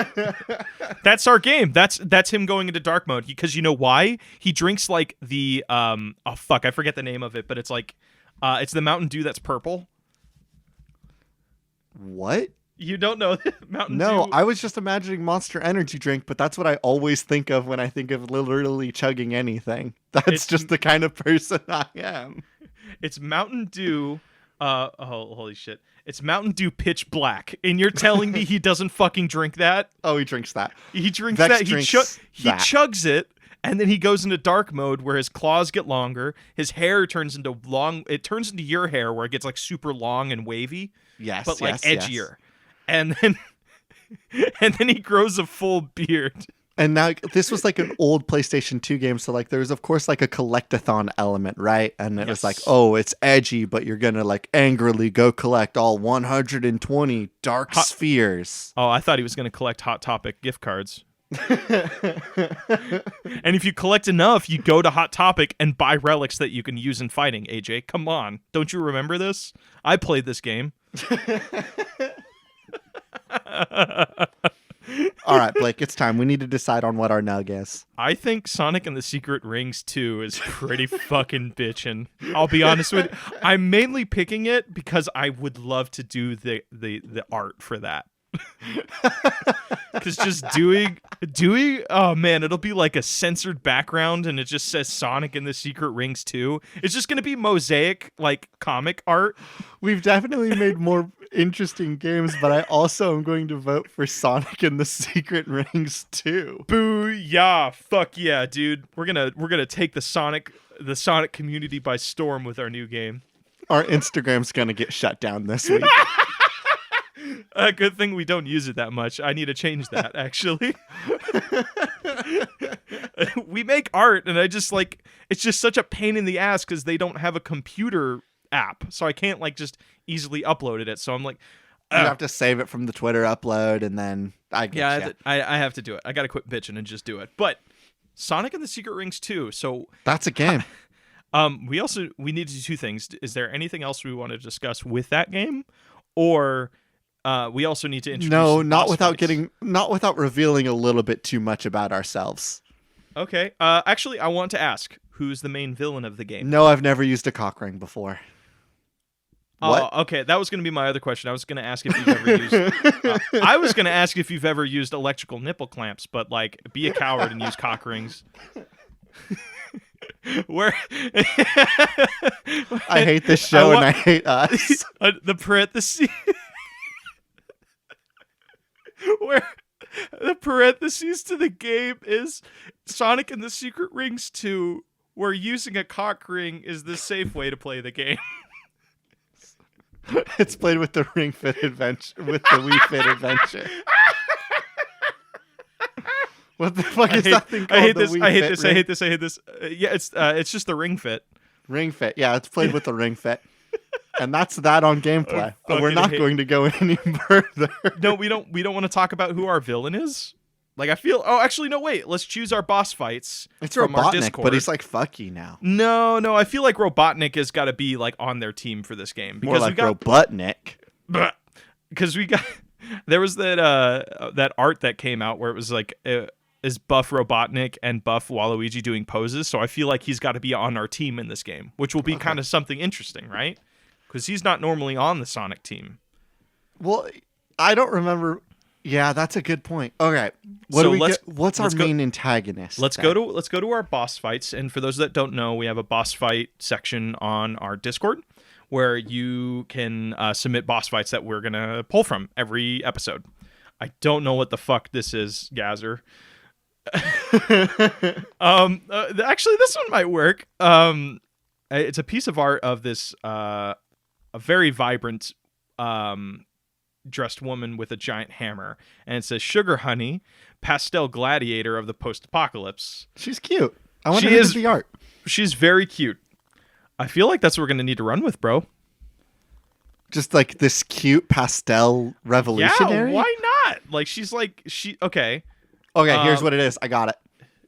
Speaker 2: that's our game. That's him going into dark mode. Because you know why? He drinks like the, I forget the name of it, but it's like, it's the Mountain Dew that's purple.
Speaker 1: What?
Speaker 2: You don't know Mountain Dew?
Speaker 1: No, I was just imagining Monster Energy drink, but that's what I always think of when I think of literally chugging anything. That's just the kind of person I am.
Speaker 2: It's Mountain Dew. Holy shit. It's Mountain Dew Pitch Black. And you're telling me he doesn't fucking drink that?
Speaker 1: Oh, he drinks that.
Speaker 2: He drinks
Speaker 1: Vex
Speaker 2: that.
Speaker 1: drinks
Speaker 2: He chugs it. And then he goes into dark mode where his claws get longer. His hair turns into it turns into your hair where it gets like super long and wavy.
Speaker 1: Yes.
Speaker 2: But like
Speaker 1: yes,
Speaker 2: edgier.
Speaker 1: yes.
Speaker 2: And then he grows a full beard.
Speaker 1: And now this was like an old PlayStation 2 game. So like there was of course like a collectathon element, right? And it was like, oh, it's edgy, but you're going to like angrily go collect all 120 dark spheres.
Speaker 2: Oh, I thought he was going to collect Hot Topic gift cards. And if you collect enough, you go to Hot Topic and buy relics that you can use in fighting. AJ, come on. Don't you remember this? I played this game.
Speaker 1: All right, Blake, it's time. We need to decide on what our nug is.
Speaker 2: I think Sonic and the Secret Rings 2 is pretty fucking bitchin'. I'll be honest with you. I'm mainly picking it because I would love to do the art for that. Because just doing oh man, it'll be like a censored background and it just says Sonic and the Secret Rings 2. It's just gonna be mosaic like comic art.
Speaker 1: We've definitely made more interesting games, but I also am going to vote for Sonic and the Secret Rings 2.
Speaker 2: Boo yeah, fuck yeah, dude. We're gonna take the Sonic community by storm with our new game.
Speaker 1: Our Instagram's gonna get shut down this week.
Speaker 2: A good thing we don't use it that much. I need to change that, actually. we make art, and I just like it's just such a pain in the ass because they don't have a computer app, so I can't like just easily upload it. So I'm like,
Speaker 1: you have to save it from the Twitter upload, and then I
Speaker 2: have to do it. I gotta quit bitching and just do it. But Sonic and the Secret Rings 2. So
Speaker 1: that's a game.
Speaker 2: We need to do two things. Is there anything else we want to discuss with that game, or we also need to introduce?
Speaker 1: No, not without revealing a little bit too much about ourselves.
Speaker 2: Okay. Actually, I want to ask, who's the main villain of the game?
Speaker 1: No, I've never used a cock ring before. What?
Speaker 2: Okay, that was going to be my other question. I was going to ask if you've ever used. I was going to ask if you've ever used electrical nipple clamps, but like, be a coward and use cock rings. Where
Speaker 1: I hate this show and I hate us.
Speaker 2: The parentheses. Where the parentheses to the game is Sonic and the Secret Rings 2, where using a cock ring is the safe way to play the game.
Speaker 1: It's played with the Ring Fit Adventure, with the Wii Fit Adventure. What the fuck is that thing called?
Speaker 2: I hate this. Yeah, it's just the Ring Fit.
Speaker 1: Ring Fit. Yeah, it's played with the Ring Fit. And that's that on gameplay. We're not going to go any further.
Speaker 2: No, we don't want to talk about who our villain is. Like, I feel... Oh, actually, no, wait. Let's choose our boss fights.
Speaker 1: It's Robotnik, but he's like, fuck you now.
Speaker 2: No. I feel like Robotnik has got to be, like, on their team for this game.
Speaker 1: Because more like Robotnik.
Speaker 2: Because we got... There was that art that came out where it was, like, is buff Robotnik and buff Waluigi doing poses. So I feel like he's got to be on our team in this game, which will be kind of something interesting, right? Because he's not normally on the Sonic team.
Speaker 1: Well, I don't remember... Yeah, that's a good point. Okay, what's our main antagonist?
Speaker 2: Let's go to our boss fights. And for those that don't know, we have a boss fight section on our Discord where you can submit boss fights that we're gonna pull from every episode. I don't know what the fuck this is, Gazer. Actually, this one might work. It's a piece of art of this a very vibrant dressed woman with a giant hammer, and it says Sugar Honey, pastel gladiator of the post-apocalypse.
Speaker 1: She's cute. I want to read the art.
Speaker 2: She's very cute. I feel like that's what we're going to need to run with, bro.
Speaker 1: Just like this cute pastel revolutionary?
Speaker 2: Yeah, why not? Like, she's like, okay.
Speaker 1: Okay, here's what it is. I got it.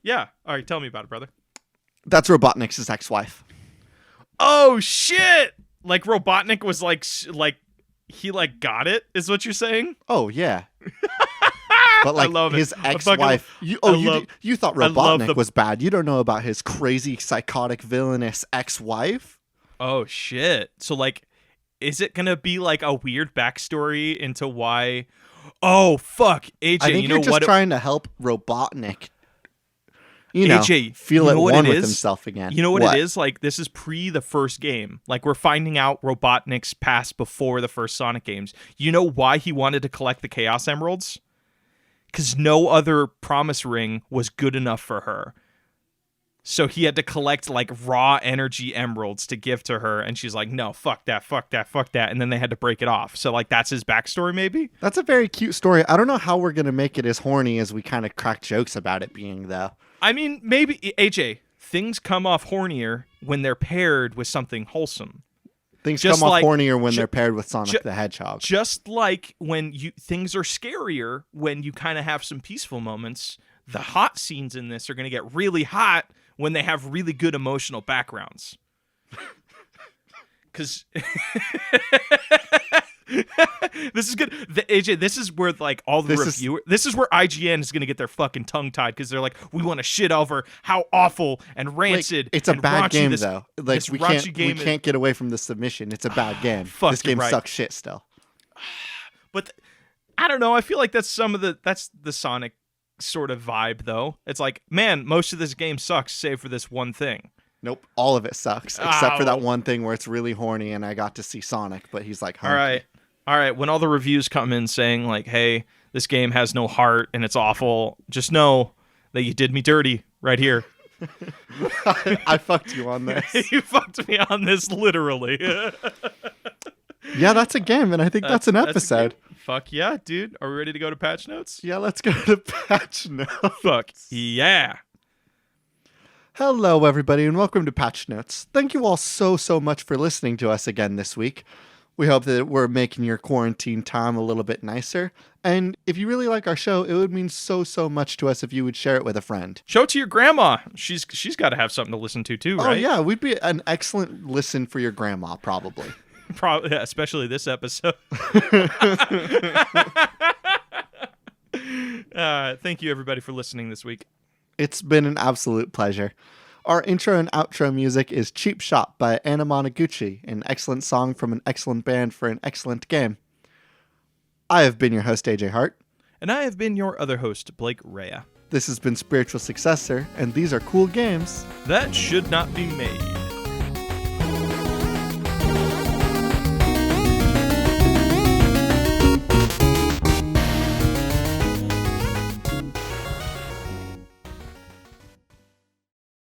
Speaker 2: Yeah. All right, tell me about it, brother.
Speaker 1: That's Robotnik's ex-wife.
Speaker 2: Oh, shit! Like, Robotnik was like he like got it, is what you're saying?
Speaker 1: Oh yeah. But like his ex-wife, you thought Robotnik was bad. You don't know about his crazy, psychotic, villainous ex-wife.
Speaker 2: Oh shit! So like, is it gonna be like a weird backstory into why? Oh fuck, AJ,
Speaker 1: I think
Speaker 2: you know
Speaker 1: you're just
Speaker 2: what?
Speaker 1: Trying to help Robotnik. AJ, feel at one with himself again.
Speaker 2: You know what it is? Like, this is pre the first game. Like, we're finding out Robotnik's past before the first Sonic games. You know why he wanted to collect the Chaos Emeralds? Because no other promise ring was good enough for her. So he had to collect, like, raw energy emeralds to give to her. And she's like, no, fuck that. And then they had to break it off. So, like, that's his backstory, maybe?
Speaker 1: That's a very cute story. I don't know how we're going to make it as horny as we kind of crack jokes about it being, though.
Speaker 2: I mean, maybe, AJ, things come off hornier when they're paired with something wholesome.
Speaker 1: Things come off hornier when they're paired with Sonic the Hedgehog.
Speaker 2: Just like when things are scarier when you kind of have some peaceful moments, the hot scenes in this are going to get really hot when they have really good emotional backgrounds. Because... This is good. AJ, this is where like all the reviewers. This is where IGN is going to get their fucking tongue tied because they're like, we want to shit over how awful and rancid.
Speaker 1: Like, it's a bad game though. Like we can't get away from the submission. It's a bad game. This game sucks shit still.
Speaker 2: But I don't know. I feel like that's the Sonic sort of vibe though. It's like, man, most of this game sucks save for this one thing.
Speaker 1: Nope, all of it sucks except for that one thing where it's really horny and I got to see Sonic, but he's like, hunky.
Speaker 2: All right. When all the reviews come in saying like, hey, this game has no heart and it's awful, just know that you did me dirty right here.
Speaker 1: I fucked you on this.
Speaker 2: You fucked me on this, literally.
Speaker 1: Yeah, that's a game, and I think that's an episode.
Speaker 2: Fuck yeah, dude. Are we ready to go to patch notes?
Speaker 1: Yeah, let's go to patch notes.
Speaker 2: Fuck yeah.
Speaker 1: Hello, everybody, and welcome to Patch Notes. Thank you all so much for listening to us again this week. We hope that we're making your quarantine time a little bit nicer. And if you really like our show, it would mean so much to us if you would share it with a friend.
Speaker 2: Show it to your grandma. She's got to have something to listen to too, right?
Speaker 1: Oh yeah, we'd be an excellent listen for your grandma, probably.
Speaker 2: Probably, especially this episode. Thank you, everybody, for listening this week.
Speaker 1: It's been an absolute pleasure. Our intro and outro music is Cheap Shop by Anna Monoguchi, an excellent song from an excellent band for an excellent game. I have been your host, AJ Hart.
Speaker 2: And I have been your other host, Blake Rhea.
Speaker 1: This has been Spiritual Successor, and these are cool games
Speaker 2: that should not be made.